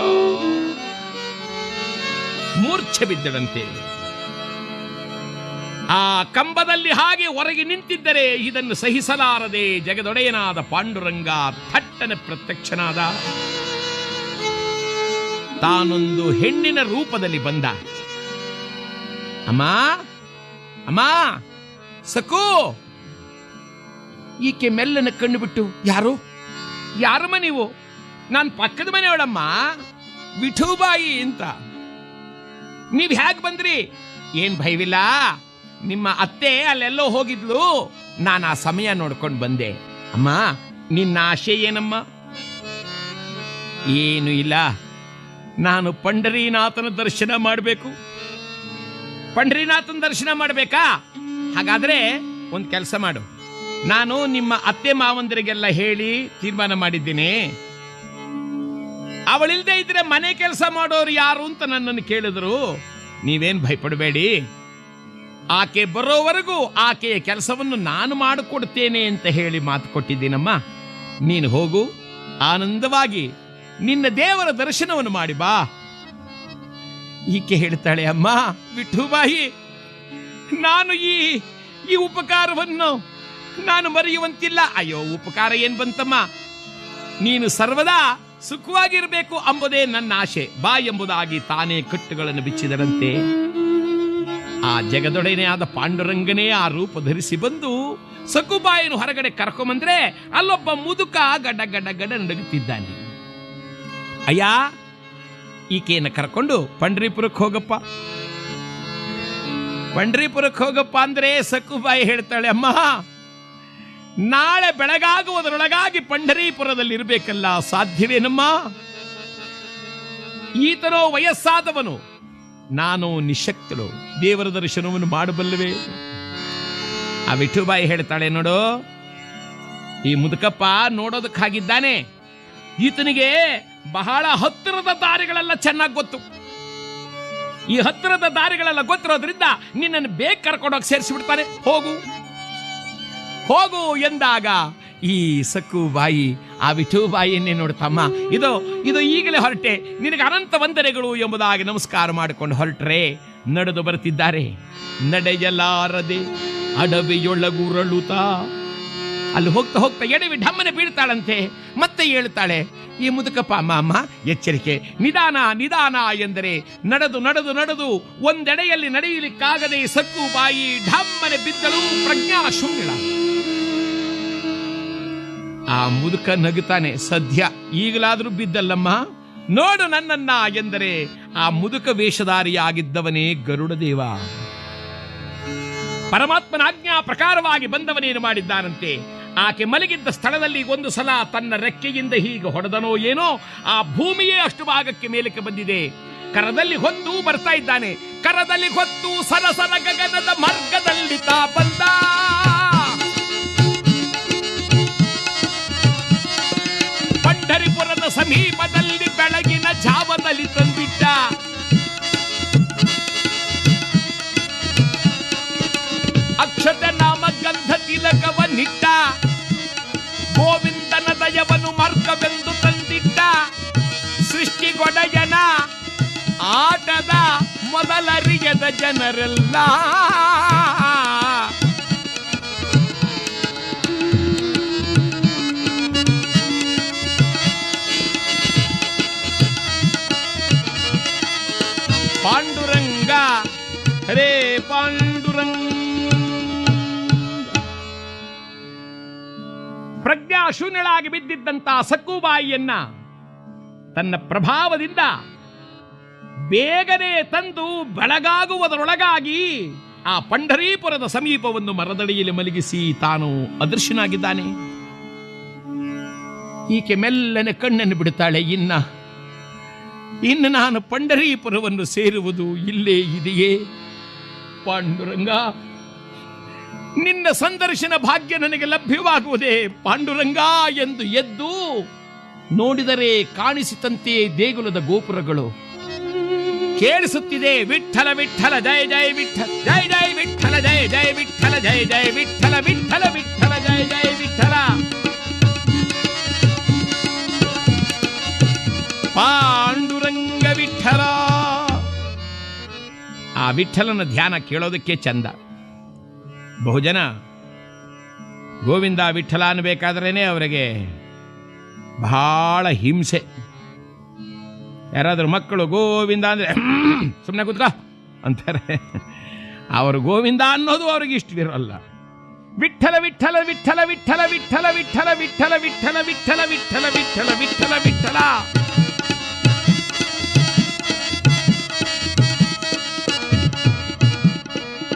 ಮೂರ್ಛೆ ಬಿದ್ದಳಂತೆ. ಆ ಕಂಬದಲ್ಲಿ ಹಾಗೆ ಹೊರಗೆ ನಿಂತಿದ್ದರೆ ಇದನ್ನು ಸಹಿಸಲಾರದೆ ಜಗದೊಡೆಯನಾದ ಪಾಂಡುರಂಗ ಥಟ್ಟನೆ ಪ್ರತ್ಯಕ್ಷನಾದ. ತಾನೊಂದು ಹೆಣ್ಣಿನ ರೂಪದಲ್ಲಿ ಬಂದ. ಅಮ್ಮ, ಅಮ್ಮ, ಸಕು. ಈಕೆ ಮೆಲ್ಲನೆ ಕಣ್ಣು ಬಿಟ್ಟು, ಯಾರು ಯಾರಮ್ಮ ನೀವು? ನಾನು ಪಕ್ಕದ ಮನೆಯವಳಮ್ಮ, ವಿಠುಬಾಯಿ ಅಂತ. ನೀವ್ ಹೇಗೆ ಬಂದ್ರಿ? ಏನ್ ಭಯವಿಲ್ಲ, ನಿಮ್ಮ ಅತ್ತೆ ಅಲ್ಲೆಲ್ಲೋ ಹೋಗಿದ್ಲು, ನಾನು ಆ ಸಮಯ ನೋಡ್ಕೊಂಡು ಬಂದೆ. ಅಮ್ಮ, ನಿನ್ನ ಆಶೆ ಏನಮ್ಮ? ಏನು ಇಲ್ಲ, ನಾನು ಪಂಡರೀನಾಥನ ದರ್ಶನ ಮಾಡಬೇಕು. ಪಂಡರೀನಾಥನ ದರ್ಶನ ಮಾಡಬೇಕಾ? ಹಾಗಾದ್ರೆ ಒಂದು ಕೆಲಸ ಮಾಡು, ನಾನು ನಿಮ್ಮ ಅತ್ತೆ ಮಾವಂದರಿಗೆಲ್ಲ ಹೇಳಿ ತೀರ್ಮಾನ ಮಾಡಿದ್ದೀನಿ. ಅವಳಿಲ್ದೇ ಇದ್ರೆ ಮನೆ ಕೆಲಸ ಮಾಡೋರು ಯಾರು ಅಂತ ನನ್ನನ್ನು ಕೇಳಿದ್ರು. ನೀವೇನು ಭಯಪಡಬೇಡಿ, ಆಕೆ ಬರೋವರೆಗೂ ಆಕೆಯ ಕೆಲಸವನ್ನು ನಾನು ಮಾಡಿಕೊಡ್ತೇನೆ ಅಂತ ಹೇಳಿ ಮಾತು ಕೊಟ್ಟಿದ್ದೀನಮ್ಮ. ನೀನು ಹೋಗು, ಆನಂದವಾಗಿ ನಿನ್ನ ದೇವರ ದರ್ಶನವನ್ನು ಮಾಡಿ ಬಾ. ಈಕೆ ಹೇಳ್ತಾಳೆ, ಅಮ್ಮ ವಿಠುಬಾಯಿ, ನಾನು ಈ ಉಪಕಾರವನ್ನು ನಾನು ಮರೆಯುವಂತಿಲ್ಲ. ಅಯ್ಯೋ, ಉಪಕಾರ ಏನ್ ಬಂತಮ್ಮ, ನೀನು ಸರ್ವದಾ ಸುಖವಾಗಿರಬೇಕು ಎಂಬುದೇ ನನ್ನ ಆಶೆ. ಬಾ ಎಂಬುದಾಗಿ ತಾನೇ ಕಟ್ಟುಗಳನ್ನು ಬಿಚ್ಚಿದರಂತೆ. ಆ ಜಗದೊಡೆಯನೇ ಆದ ಪಾಂಡುರಂಗನೇ ಆ ರೂಪ ಧರಿಸಿ ಬಂದು ಸಕುಬಾಯಿನ ಹೊರಗಡೆ ಕರ್ಕೊಂಬಂದ್ರೆ ಅಲ್ಲೊಬ್ಬ ಮುದುಕ ಗಡ ಗಡ ಗಡ ನಡುಗುತ್ತಿದ್ದಾನೆ. ಅಯ್ಯ, ಈಕೆಯನ್ನು ಕರ್ಕೊಂಡು ಪಂಡರೀಪುರಕ್ಕೆ ಹೋಗಪ್ಪ, ಪಂಡರೀಪುರಕ್ಕೆ ಹೋಗಪ್ಪ ಅಂದ್ರೆ ಸಕುಬಾಯಿ ಹೇಳ್ತಾಳೆ, ಅಮ್ಮ ನಾಳೆ ಬೆಳಗಾಗುವುದರೊಳಗಾಗಿ ಪಂಡರೀಪುರದಲ್ಲಿ ಇರಬೇಕಲ್ಲ, ಸಾಧ್ಯವೇನಮ್ಮ? ಈತನೋ ವಯಸ್ಸಾದವನು, ನಾನು ನಿಶಕ್ತಳು, ದೇವರ ದರ್ಶನವನ್ನು ಮಾಡಬಲ್ಲವೇ? ಆ ವಿಠುಬಾಯಿ ಹೇಳ್ತಾಳೆ, ನೋಡು, ಈ ಮುದುಕಪ್ಪ ನೋಡೋದಕ್ಕಾಗಿದ್ದಾನೆ, ಈತನಿಗೆ ಬಹಳ ಹತ್ತಿರದ ದಾರಿಗಳೆಲ್ಲ ಚೆನ್ನಾಗಿ ಗೊತ್ತು. ಈ ಹತ್ತಿರದ ದಾರಿಗಳೆಲ್ಲ ಗೊತ್ತಿರೋದ್ರಿಂದ ನಿನ್ನನ್ನು ಬೇಗ ಕರ್ಕೊಂಡೋಗಿ ಸೇರಿಸಿಬಿಡ್ತಾನೆ, ಹೋಗು ಹೋಗು ಎಂದಾಗ ಈ ಸಕ್ಕುಬಾಯಿ ಆ ವಿಠುಬಾಯಿಯನ್ನೇ ನೋಡ್ತಮ್ಮ, ಇದು ಈಗಲೇ ಹೊರಟೆ, ನಿನಗೆ ಅನಂತ ವಂದನೆಗಳು ಎಂಬುದಾಗಿ ನಮಸ್ಕಾರ ಮಾಡಿಕೊಂಡು ಹೊರಟ್ರೆ ನಡೆದು ಬರುತ್ತಿದ್ದಾರೆ. ನಡೆಯಲಾರದೆ ಅಡವಿಯೊಳಗುರಳುತ್ತಾ ಅಲ್ಲಿ ಹೋಗ್ತಾ ಹೋಗ್ತಾ ಎಡವಿ ಢಮ್ಮನೆ ಬೀಳ್ತಾಳಂತೆ. ಮತ್ತೆ ಹೇಳ್ತಾಳೆ ಈ ಮುದುಕಪ್ಪ, ಅಮ್ಮ ಎಚ್ಚರಿಕೆ, ನಿಧಾನ ನಿಧಾನ ಎಂದರೆ ನಡೆದು ನಡೆದು ನಡೆದು ಒಂದೆಡೆಯಲ್ಲಿ ನಡೆಯಲಿಕ್ಕಾಗದೆ ಸಕ್ಕುಬಾಯಿ ಢಮ್ಮನೆ ಬಿದ್ದಳು, ಪ್ರಜ್ಞಾ ಶೂನ್ಯಳ. ಆ ಮುದುಕ ನಗುತ್ತಾನೆ, ಸದ್ಯ ಈಗಲಾದ್ರೂ ಬಿದ್ದಲ್ಲಮ್ಮ, ನೋಡು ನನ್ನನ್ನ ಎಂದರೆ ಆ ಮುದುಕ ವೇಷಧಾರಿಯಾಗಿದ್ದವನೇ ಗರುಡದೇವ. ಪರಮಾತ್ಮನ ಆಜ್ಞಾ ಪ್ರಕಾರವಾಗಿ ಬಂದವನೇನು ಮಾಡಿದ್ದಾನಂತೆ, ಆಕೆ ಮಲಗಿದ್ದ ಸ್ಥಳದಲ್ಲಿ ಒಂದು ಸಲ ತನ್ನ ರೆಕ್ಕೆಯಿಂದ ಹೀಗೆ ಹೊಡೆದನೋ ಏನೋ, ಆ ಭೂಮಿಯೇ ಅಷ್ಟು ಭಾಗಕ್ಕೆ ಮೇಲಕ್ಕೆ ಬಂದಿದೆ. ಕರದಲ್ಲಿ ಹೊತ್ತು ಬರ್ತಾ ಇದ್ದಾನೆ, ಕರದಲ್ಲಿ ಹೊತ್ತು ಸರಸರ ಗಗನದ ಮಾರ್ಗದಲ್ಲಿ ತಾ ಬಂದ. ಪಂಢರಿಪುರದ ಸಮೀಪದಲ್ಲಿ ಬೆಳಗಿನ ಜಾವದಲ್ಲಿ ತಂದಿಟ್ಟ. ಅಕ್ಷತೆ ನಾಮ ಗಂಧ ತಿಲಕವನ್ನಿಟ್ಟ. ಗೋವಿಂದನ ದಯವನ್ನು ಮಾರ್ಗವೆಂದು ತಂದಿಟ್ಟ. ಸೃಷ್ಟಿಗೊಡೆಯನ ಆಟದ ಮೊದಲರಿಯದ ಜನರೆಲ್ಲ ಪಾಂಡುರಂಗ ಹರೇ ಪಾಂಡುರಂಗ. ಪ್ರಜ್ಞಾಶೂನ್ಯಳಾಗಿ ಬಿದ್ದಿದ್ದಂತ ಸಕ್ಕುಬಾಯಿಯನ್ನ ತನ್ನ ಪ್ರಭಾವದಿಂದ ಬೇಗನೆ ತಂದು ಬೆಳಗಾಗುವುದರೊಳಗಾಗಿ ಆ ಪಂಢರೀಪುರದ ಸಮೀಪವನ್ನು ಮರದಡಿಯಲ್ಲಿ ಮಲಗಿಸಿ ತಾನು ಅದೃಶ್ಯನಾಗಿದ್ದಾನೆ. ಈಕೆ ಮೆಲ್ಲನೆ ಕಣ್ಣನ್ನು ಬಿಡುತ್ತಾಳೆ, ಇನ್ನು ನಾನು ಪಂಢರೀಪುರವನ್ನು ಸೇರುವುದು ಇಲ್ಲೇ ಇದೆಯೇ? ಪಾಂಡುರಂಗ, ನಿನ್ನ ಸಂದರ್ಶನ ಭಾಗ್ಯ ನನಗೆ ಲಭ್ಯವಾಗುವುದೇ ಪಾಂಡುರಂಗ ಎಂದು ಎದ್ದು ನೋಡಿದರೆ ಕಾಣಿಸಿತಂತೆ ದೇಗುಲದ ಗೋಪುರಗಳು. ಕೇಳಿಸುತ್ತಿದೆ ವಿಠ್ಠಲ ವಿಠ್ಠಲ ಜಯ ಜಯ ವಿಠ್ಠಲ ಜಯ ಜಯ ವಿಠ್ಠಲ ಜಯ ಜಯ ವಿಠ್ಠಲ ಜಯ ಜಯ ವಿಠ್ಠಲ ವಿಠ್ಠಲ ವಿಠ್ಠಲ ಜಯ ಜಯ ವಿಠ್ಠಲ. ಪಾಂಡುರಂಗ ವಿಠ್ಠಲ. ಆ ವಿಠ್ಠಲನ ಧ್ಯಾನ ಕೇಳೋದಕ್ಕೆ ಚಂದ. ಬಹುಜನ ಗೋವಿಂದ ವಿಠ್ಠಲ ಅನ್ನಬೇಕಾದ್ರೇನೆ ಅವರಿಗೆ ಬಹಳ ಹಿಂಸೆ. ಯಾರಾದರೂ ಮಕ್ಕಳು ಗೋವಿಂದ ಅಂದರೆ ಸುಮ್ಮನೆ ಕೂತ್ಕ ಅಂತಾರೆ. ಅವರು ಗೋವಿಂದ ಅನ್ನೋದು ಅವ್ರಿಗೆ ಇಷ್ಟವಿರಲ್ಲ. ವಿಠಲ ವಿಠಲ ವಿಠಲ ವಿಠಲ ವಿಠಲ ವಿಠಲ ವಿಠಲ ವಿಠಲ ವಿಠಲ ವಿಠಲ ವಿಠಲ ವಿಠಲ ವಿಠಲ.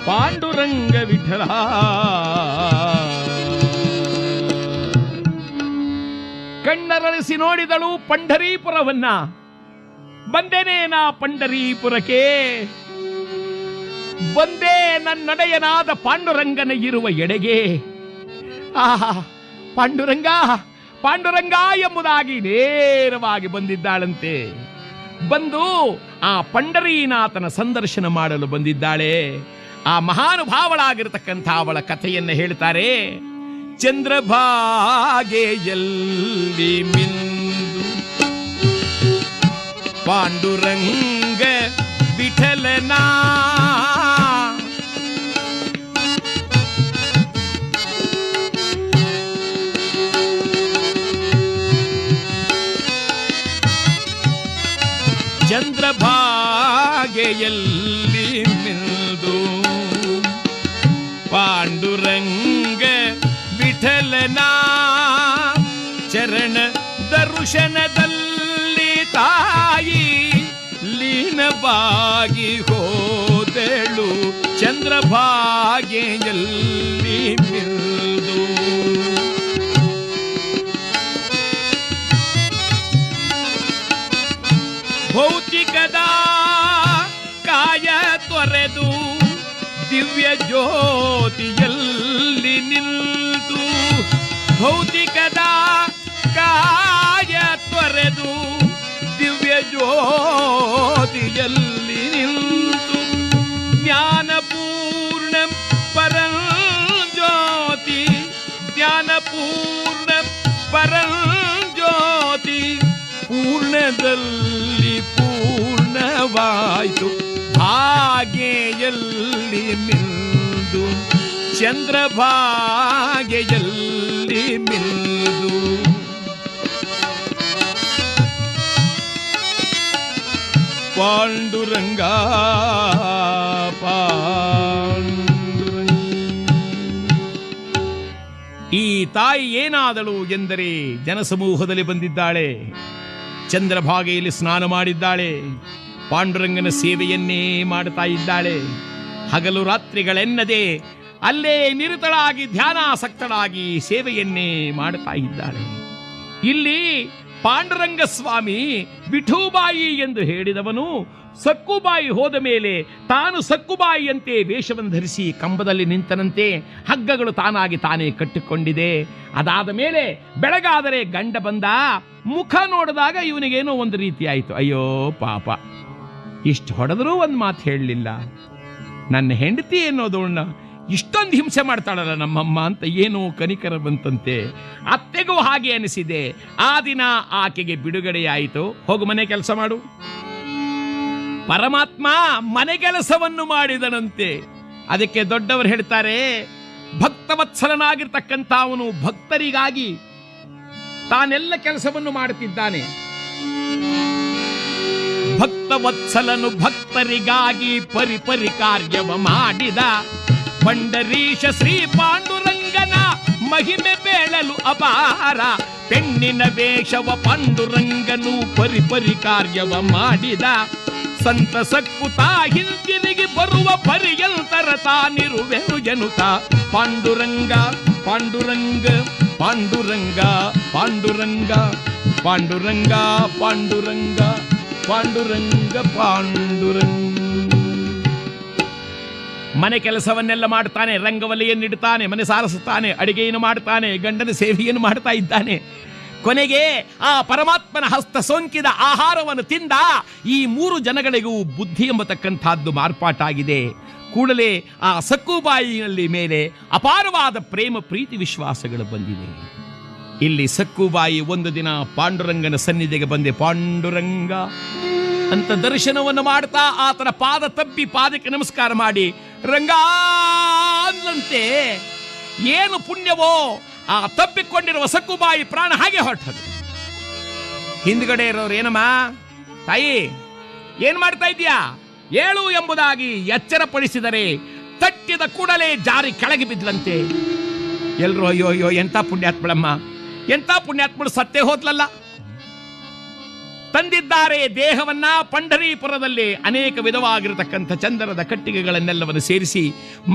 ಪಾಂಡುರಂಗ ವಿಠಲ. ಕಣ್ಣರಳಿಸಿ ನೋಡಿದಳು ಪಂಢರೀಪುರವನ್ನ. ಬಂದೇನೇ ನಾ ಪಂಢರೀಪುರಕ್ಕೆ, ಬಂದೇ ನನ್ನಡೆಯನಾದ ಪಾಂಡುರಂಗನ ಇರುವ ಎಡೆಗೆ. ಆಹಾ, ಪಾಂಡುರಂಗ ಪಾಂಡುರಂಗ ಎಂಬುದಾಗಿ ನೇರವಾಗಿ ಬಂದಿದ್ದಾಳಂತೆ. ಬಂದು ಆ ಪಂಢರೀನಾಥನ ಸಂದರ್ಶನ ಮಾಡಲು ಬಂದಿದ್ದಾಳೆ. ಆ ಮಹಾನುಭಾವಳಾಗಿರತಕ್ಕಂಥ ಅವಳ ಕಥೆಯನ್ನು ಹೇಳ್ತಾರೆ. ಚಂದ್ರಭಾಗೆಯಲ್ಲಿ ಮಿಂದು ಪಾಂಡುರಂಗ ವಿಠಲನ ಚಂದ್ರಭಾಗೆಯಲ್ಲಿ ಮಿಂದು ಪಾಂಡುರಂಗ ವಿಠಲನ ಚರಣ ದರ್ಶನದಲ್ಲಿ ತಾಯಿ ಲೀನವಾಗಿ ಹೋದಳು. ಚಂದ್ರಭಾಗೆಯಲ್ಲಿ ಮಿಂದು ಭೌತಿಕದ ಕಾಯ ತೊರೆದು ದಿವ್ಯ ಜ್ಯೋತಿಯಲ್ಲಿ ನಿಲ್ತು. ಭೌತಿಕದ ಕಾಯ ತೊರೆದು ದಿವ್ಯ ಜ್ಯೋತಿಯಲ್ಲಿ ನಿಲ್ತು. ಜ್ಞಾನಪೂರ್ಣ ಪರಂಜ್ಯೋತಿ, ಜ್ಞಾನಪೂರ್ಣ ಪರಂಜ್ಯೋತಿ ಪೂರ್ಣದಲ್ಲಿ ಪೂರ್ಣವಾಯಿತು. ಭಾಗ್ಯೆಯಲ್ಲಿ ಮಿಂದು ಚಂದ್ರಭಾಗ್ಯೆಯಲ್ಲಿ ಮಿಂದು ಪಾಂಡುರಂಗ ಪಾಂಡುರಂಗ. ಈ ತಾಯಿ ಏನಾದಳು ಎಂದರೆ ಜನಸಮೂಹದಲ್ಲಿ ಬಂದಿದ್ದಾಳೆ. ಚಂದ್ರಭಾಗೆಯಲ್ಲಿ ಸ್ನಾನ ಮಾಡಿದ್ದಾಳೆ. ಪಾಂಡುರಂಗನ ಸೇವೆಯನ್ನೇ ಮಾಡುತ್ತಾ ಇದ್ದಾಳೆ. ಹಗಲು ರಾತ್ರಿಗಳೆನ್ನದೆ ಅಲ್ಲೇ ನಿರತಳಾಗಿ ಧ್ಯಾನಾಸಕ್ತಳಾಗಿ ಸೇವೆಯನ್ನೇ ಮಾಡುತ್ತಾ ಇದ್ದಾಳೆ. ಇಲ್ಲಿ ಪಾಂಡುರಂಗ ಸ್ವಾಮಿ ವಿಠೂಬಾಯಿ ಎಂದು ಹೇಳಿದವನು ಸಕ್ಕುಬಾಯಿ ಹೋದ ಮೇಲೆ ತಾನು ಸಕ್ಕುಬಾಯಿಯಂತೆ ವೇಷವನ್ನು ಧರಿಸಿ ಕಂಬದಲ್ಲಿ ನಿಂತನಂತೆ. ಹಗ್ಗಗಳು ತಾನಾಗಿ ತಾನೇ ಕಟ್ಟಿಕೊಂಡಿದೆ. ಅದಾದ ಮೇಲೆ ಬೆಳಗಾದರೆ ಗಂಡ ಬಂದ. ಮುಖ ನೋಡಿದಾಗ ಇವನಿಗೇನೋ ಒಂದು ರೀತಿ ಆಯಿತು. ಅಯ್ಯೋ ಪಾಪ, ಇಷ್ಟು ಹೊಡೆದರೂ ಒಂದು ಮಾತು ಹೇಳಲಿಲ್ಲ. ನನ್ನ ಹೆಂಡತಿ ಅನ್ನೋದವನ್ನ ಇಷ್ಟೊಂದು ಹಿಂಸೆ ಮಾಡ್ತಾಳಲ್ಲ ನಮ್ಮಮ್ಮ ಅಂತ ಏನೋ ಕನಿಕರ ಬಂತಂತೆ. ಅತ್ತೆಗೂ ಹಾಗೆ ಅನಿಸಿದೆ. ಆ ದಿನ ಆಕೆಗೆ ಬಿಡುಗಡೆಯಾಯಿತು. ಹೋಗು ಮನೆ ಕೆಲಸ ಮಾಡು. ಪರಮಾತ್ಮ ಮನೆ ಕೆಲಸವನ್ನು ಮಾಡಿದನಂತೆ. ಅದಕ್ಕೆ ದೊಡ್ಡವರು ಹೇಳ್ತಾರೆ, ಭಕ್ತವತ್ಸಲನಾಗಿರ್ತಕ್ಕಂಥ ಅವನು ಭಕ್ತರಿಗಾಗಿ ತಾನೆಲ್ಲ ಕೆಲಸವನ್ನು ಮಾಡುತ್ತಿದ್ದಾನೆ. ಭಕ್ತವತ್ಸಲನು ಭಕ್ತರಿಗಾಗಿ ಪರಿಪರಿ ಕಾರ್ಯವ ಮಾಡಿದ. ಪಂಡರೀಶ ಶ್ರೀ ಪಾಂಡುರಂಗನ ಮಹಿಮೆ ಬೇಳಲು ಅಪಾರ. ಪೆಣ್ಣಿನ ವೇಷವ ಪಾಂಡುರಂಗನು ಪರಿಪರಿ ಕಾರ್ಯವ ಮಾಡಿದ. ಸಂತಸಕ್ಕುತ ಹಿಂದಿರುಗಿ ಬರುವ ಪರ್ಯಂತರ ತಾನಿರುವೆನು ಜನುತ. ಪಾಂಡುರಂಗ ಪಾಂಡುರಂಗ ಪಾಂಡುರಂಗ ಪಾಂಡುರಂಗ ಪಾಂಡುರಂಗ ಪಾಂಡುರಂಗ ಪಾಂಡುರಂಗ ಪಾಂಡುರಂಗ. ಮನೆ ಕೆಲಸವನ್ನೆಲ್ಲ ಮಾಡ್ತಾನೆ, ರಂಗವಲ್ಲಿಯನ್ನಿಡ್ತಾನೆ, ಮನೆ ಸಾರಿಸುತ್ತಾನೆ, ಅಡಿಗೆಯನ್ನು ಮಾಡ್ತಾನೆ, ಗಂಡನ ಸೇವೆಯನ್ನು ಮಾಡ್ತಾ ಇದ್ದಾನೆ. ಕೊನೆಗೆ ಆ ಪರಮಾತ್ಮನ ಹಸ್ತ ಸೋಂಕಿದ ಆಹಾರವನ್ನು ತಿಂದ. ಈ 3 ಜನಗಳಿಗೂ ಬುದ್ಧಿ ಎಂಬತಕ್ಕಂಥದ್ದು ಮಾರ್ಪಾಟಾಗಿದೆ. ಕೂಡಲೇ ಆ ಸಕ್ಕುಬಾಯಿಯಲ್ಲಿ ಮೇಲೆ ಅಪಾರವಾದ ಪ್ರೇಮ ಪ್ರೀತಿ ವಿಶ್ವಾಸಗಳು ಬಂದಿವೆ. ಇಲ್ಲಿ ಸಕ್ಕುಬಾಯಿ ಒಂದು ದಿನ ಪಾಂಡುರಂಗನ ಸನ್ನಿಧಿಗೆ ಬಂದೆ. ಪಾಂಡುರಂಗ ಅಂತ ದರ್ಶನವನ್ನು ಮಾಡ್ತಾ ಆತನ ಪಾದ ತಪ್ಪಿ ಪಾದಕ್ಕೆ ನಮಸ್ಕಾರ ಮಾಡಿ ರಂಗಾಂತೆ. ಏನು ಪುಣ್ಯವೋ ಆ ತಪ್ಪಿಕೊಂಡಿರುವ ಸಕ್ಕುಬಾಯಿ ಪ್ರಾಣ ಹಾಗೆ ಹೊರಟದು. ಹಿಂದ್ಗಡೆ ಇರೋರು, ಏನಮ್ಮ ತಾಯಿ ಏನ್ ಮಾಡ್ತಾ ಇದೀಯಾ, ಏಳು ಎಂಬುದಾಗಿ ಎಚ್ಚರಪಡಿಸಿದರೆ ತಟ್ಟಿದ ಕೂಡಲೇ ಜಾರಿ ಕೆಳಗೆ ಬಿದ್ದಲಂತೆ. ಎಲ್ರು ಅಯ್ಯೋ ಅಯ್ಯೋ ಎಂಥ ಪುಣ್ಯಾತ್ಮಳಮ್ಮ, ಎಂಥ ಪುಣ್ಯಾತ್ಮಳು ಸತ್ತೇ ಹೋದ್ಲಲ್ಲ. ತಂದಿದ್ದಾರೆ ದೇಹವನ್ನ ಪಂಢರೀಪುರದಲ್ಲಿ ಅನೇಕ ವಿಧವಾಗಿರತಕ್ಕಂಥ ಚಂದನದ ಕಟ್ಟಿಗೆಗಳನ್ನೆಲ್ಲವನ್ನು ಸೇರಿಸಿ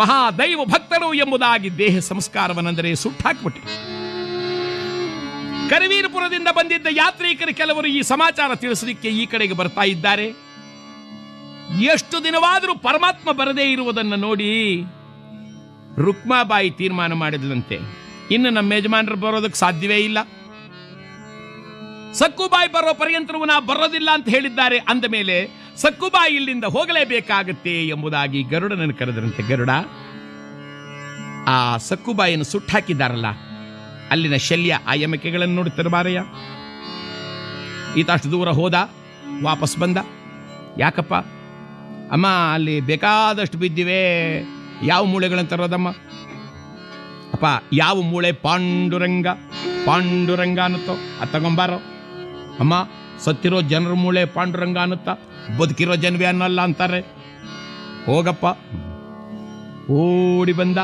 ಮಹಾದೈವ ಭಕ್ತರು ಎಂಬುದಾಗಿ ದೇಹ ಸಂಸ್ಕಾರವನ್ನೆಂದರೆ ಸುಟ್ಟಾಕ್ಬಿಟ್ಟೆ. ಕರವೀರಪುರದಿಂದ ಬಂದಿದ್ದ ಯಾತ್ರಿಕರು ಕೆಲವರು ಈ ಸಮಾಚಾರ ತಿಳಿಸಲಿಕ್ಕೆ ಈ ಕಡೆಗೆ ಬರ್ತಾ ಇದ್ದಾರೆ. ಎಷ್ಟು ದಿನವಾದರೂ ಪರಮಾತ್ಮ ಬರದೇ ಇರುವುದನ್ನು ನೋಡಿ ರುಕ್ಮಾಬಾಯಿ ತೀರ್ಮಾನ ಮಾಡಿದ್ಲಂತೆ, ಇನ್ನು ನಮ್ಮ ಯಜಮಾನರು ಬರೋದಕ್ಕೆ ಸಾಧ್ಯವೇ ಇಲ್ಲ, ಸಕ್ಕುಬಾಯಿ ಬರೋ ಪರ್ಯಂತರವೂ ನಾ ಬರೋದಿಲ್ಲ ಅಂತ ಹೇಳಿದ್ದಾರೆ. ಅಂದ ಮೇಲೆ ಸಕ್ಕುಬಾಯಿ ಇಲ್ಲಿಂದ ಹೋಗಲೇಬೇಕಾಗತ್ತೆ ಎಂಬುದಾಗಿ ಗರುಡನನ್ನು ಕರೆದರಂತೆ. ಗರುಡ, ಆ ಸಕ್ಕುಬಾಯಿಯನ್ನು ಸುಟ್ಟಾಕಿದ್ದಾರಲ್ಲ ಅಲ್ಲಿನ ಶಲ್ಯ ಆ ಯಮಕೆಗಳನ್ನು ನೋಡುತ್ತಾರೆ ಬಾರಯ್ಯ. ಈತಷ್ಟು ದೂರ ಹೋದ, ವಾಪಸ್ ಬಂದ. ಯಾಕಪ್ಪ? ಅಮ್ಮ ಅಲ್ಲಿ ಬೇಕಾದಷ್ಟು ಬಿದ್ದಿವೆ, ಯಾವ ಮೂಳೆಗಳನ್ನು ತರೋದಮ್ಮ? ಅಪ್ಪ ಯಾವ ಮೂಳೆ ಪಾಂಡುರಂಗ ಪಾಂಡುರಂಗ ಅನ್ನುತ್ತೋ ಅದು ತಗೊಂಬಾರೋ. ಅಮ್ಮ ಸತ್ತಿರೋ ಜನರ ಮೂಳೆ ಪಾಂಡುರಂಗ ಅನ್ನುತ್ತಾ, ಬದುಕಿರೋ ಜನವೇ ಅನ್ನಲ್ಲ ಅಂತಾರೆ. ಹೋಗಪ್ಪ. ಓಡಿ ಬಂದ,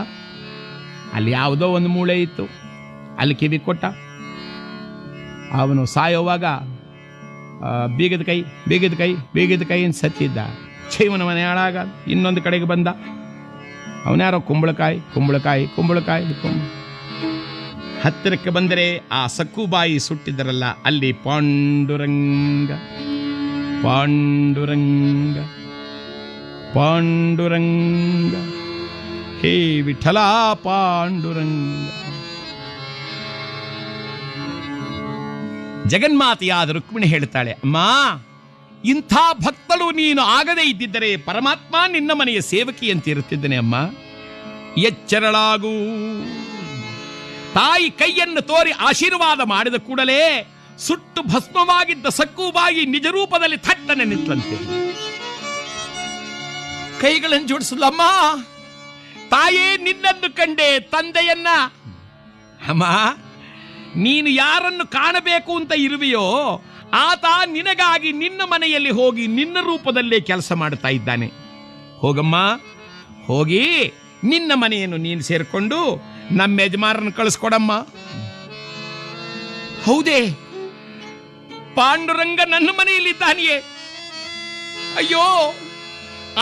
ಅಲ್ಲಿ ಯಾವುದೋ ಒಂದು ಮೂಳೆ ಇತ್ತು, ಅಲ್ಲಿ ಕಿವಿ ಕೊಟ್ಟ. ಅವನು ಸಾಯೋವಾಗ ಬೀಗದ ಕೈ ಬೀಗದ ಕೈ ಬೀಗದ ಕೈ ಅಂತ ಸತ್ತಿದ್ದ. ಇವನ ಮನೆ ಹಾಳಾಗ ಇನ್ನೊಂದು ಕಡೆಗೆ ಬಂದ. ಅವನ್ಯಾರೋ ಕುಂಬಳಕಾಯಿ ಕುಂಬಳಕಾಯಿ ಕುಂಬಳಕಾಯಿ ಹತ್ತಿರಕ್ಕೆ ಬಂದರೆ ಆ ಸಕ್ಕುಬಾಯಿ ಸುಟ್ಟಿದ್ದರಲ್ಲ ಅಲ್ಲಿ ಪಾಂಡುರಂಗ ಪಾಂಡುರಂಗ ಪಾಂಡುರಂಗ ಹೇ ವಿಠಲ ಪಾಂಡುರಂಗ. ಜಗನ್ಮಾತೆಯಾದ ರುಕ್ಮಿಣಿ ಹೇಳ್ತಾಳೆ, ಅಮ್ಮ ಇಂಥ ಭಕ್ತಳು ನೀನು ಆಗದೇ ಇದ್ದಿದ್ದರೆ ಪರಮಾತ್ಮ ನಿನ್ನ ಮನೆಯ ಸೇವಕಿ ಅಂತ ಇರುತ್ತಿದ್ದೇನೆ. ಅಮ್ಮ ಎಚ್ಚರಳಾಗು. ತಾಯಿ ಕೈಯನ್ನು ತೋರಿ ಆಶೀರ್ವಾದ ಮಾಡಿದ ಕೂಡಲೇ ಸುಟ್ಟು ಭಸ್ಮವಾಗಿದ್ದ ಸಕ್ಕುಬಾಯಿ ನಿಜ ರೂಪದಲ್ಲಿ ಥಟ್ಟನೆ ನಿಂತಂತೆ. ಕೈಗಳನ್ನು ಜೋಡಿಸಲಮ್ಮ, ತಾಯೇ ನಿನ್ನನ್ನು ಕಂಡೆ ತಂದೆಯನ್ನ. ಅಮ್ಮ ನೀನು ಯಾರನ್ನು ಕಾಣಬೇಕು ಅಂತ ಇರುವೆಯೋ ಆತ ನಿನಗಾಗಿ ನಿನ್ನ ಮನೆಯಲ್ಲಿ ಹೋಗಿ ನಿನ್ನ ರೂಪದಲ್ಲೇ ಕೆಲಸ ಮಾಡ್ತಾ ಇದ್ದಾನೆ. ಹೋಗಮ್ಮ, ಹೋಗಿ ನಿನ್ನ ಮನೆಯನ್ನು ನೀನು ಸೇರಿಕೊಂಡು ನಮ್ಮ ಯಜಮಾನರನ್ನು ಕಳಿಸ್ಕೊಡಮ್ಮ. ಹೌದೇ, ಪಾಂಡುರಂಗ ನನ್ನ ಮನೆಯಲ್ಲಿದ್ದಾನೆಯೇ? ಅಯ್ಯೋ,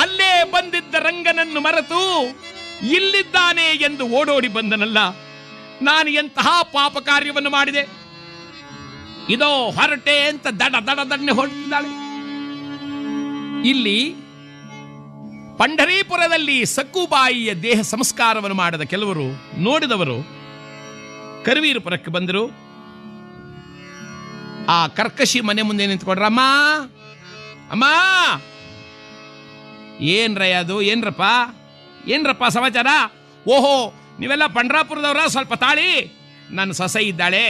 ಅಲ್ಲೇ ಬಂದಿದ್ದ ರಂಗನನ್ನು ಮರೆತು ಇಲ್ಲಿದ್ದಾನೆ ಎಂದು ಓಡೋಡಿ ಬಂದನಲ್ಲ, ನಾನು ಎಂತಹ ಪಾಪ ಕಾರ್ಯವನ್ನು ಮಾಡಿದೆ. ಇದೋ ಹೊರಟೆ ಅಂತ ದಡ ದಡ ದಡ್ನೆ ಹೊರಟಿದ್ದಾಳೆ. ಇಲ್ಲಿ ಪಂಢರೀಪುರದಲ್ಲಿ ಸಕ್ಕುಬಾಯಿಯ ದೇಹ ಸಂಸ್ಕಾರವನ್ನು ಮಾಡದ ಕೆಲವರು ನೋಡಿದವರು ಕರವೀರಪುರಕ್ಕೆ ಬಂದರು. ಆ ಕರ್ಕಶಿ ಮನೆ ಮುಂದೆ ನಿಂತ್ಕೊಂಡ್ರ. ಅಮ್ಮ ಅಮ್ಮ, ಏನ್ರಯ್ಯ ಅದು? ಏನ್ರಪ್ಪ ಸಮಾಚಾರ? ಓಹೋ, ನೀವೆಲ್ಲ ಪಂಢರಾಪುರದವರ? ಸ್ವಲ್ಪ ತಾಳಿ, ನನ್ನ ಸೊಸೆ ಇದ್ದಾಳೆ.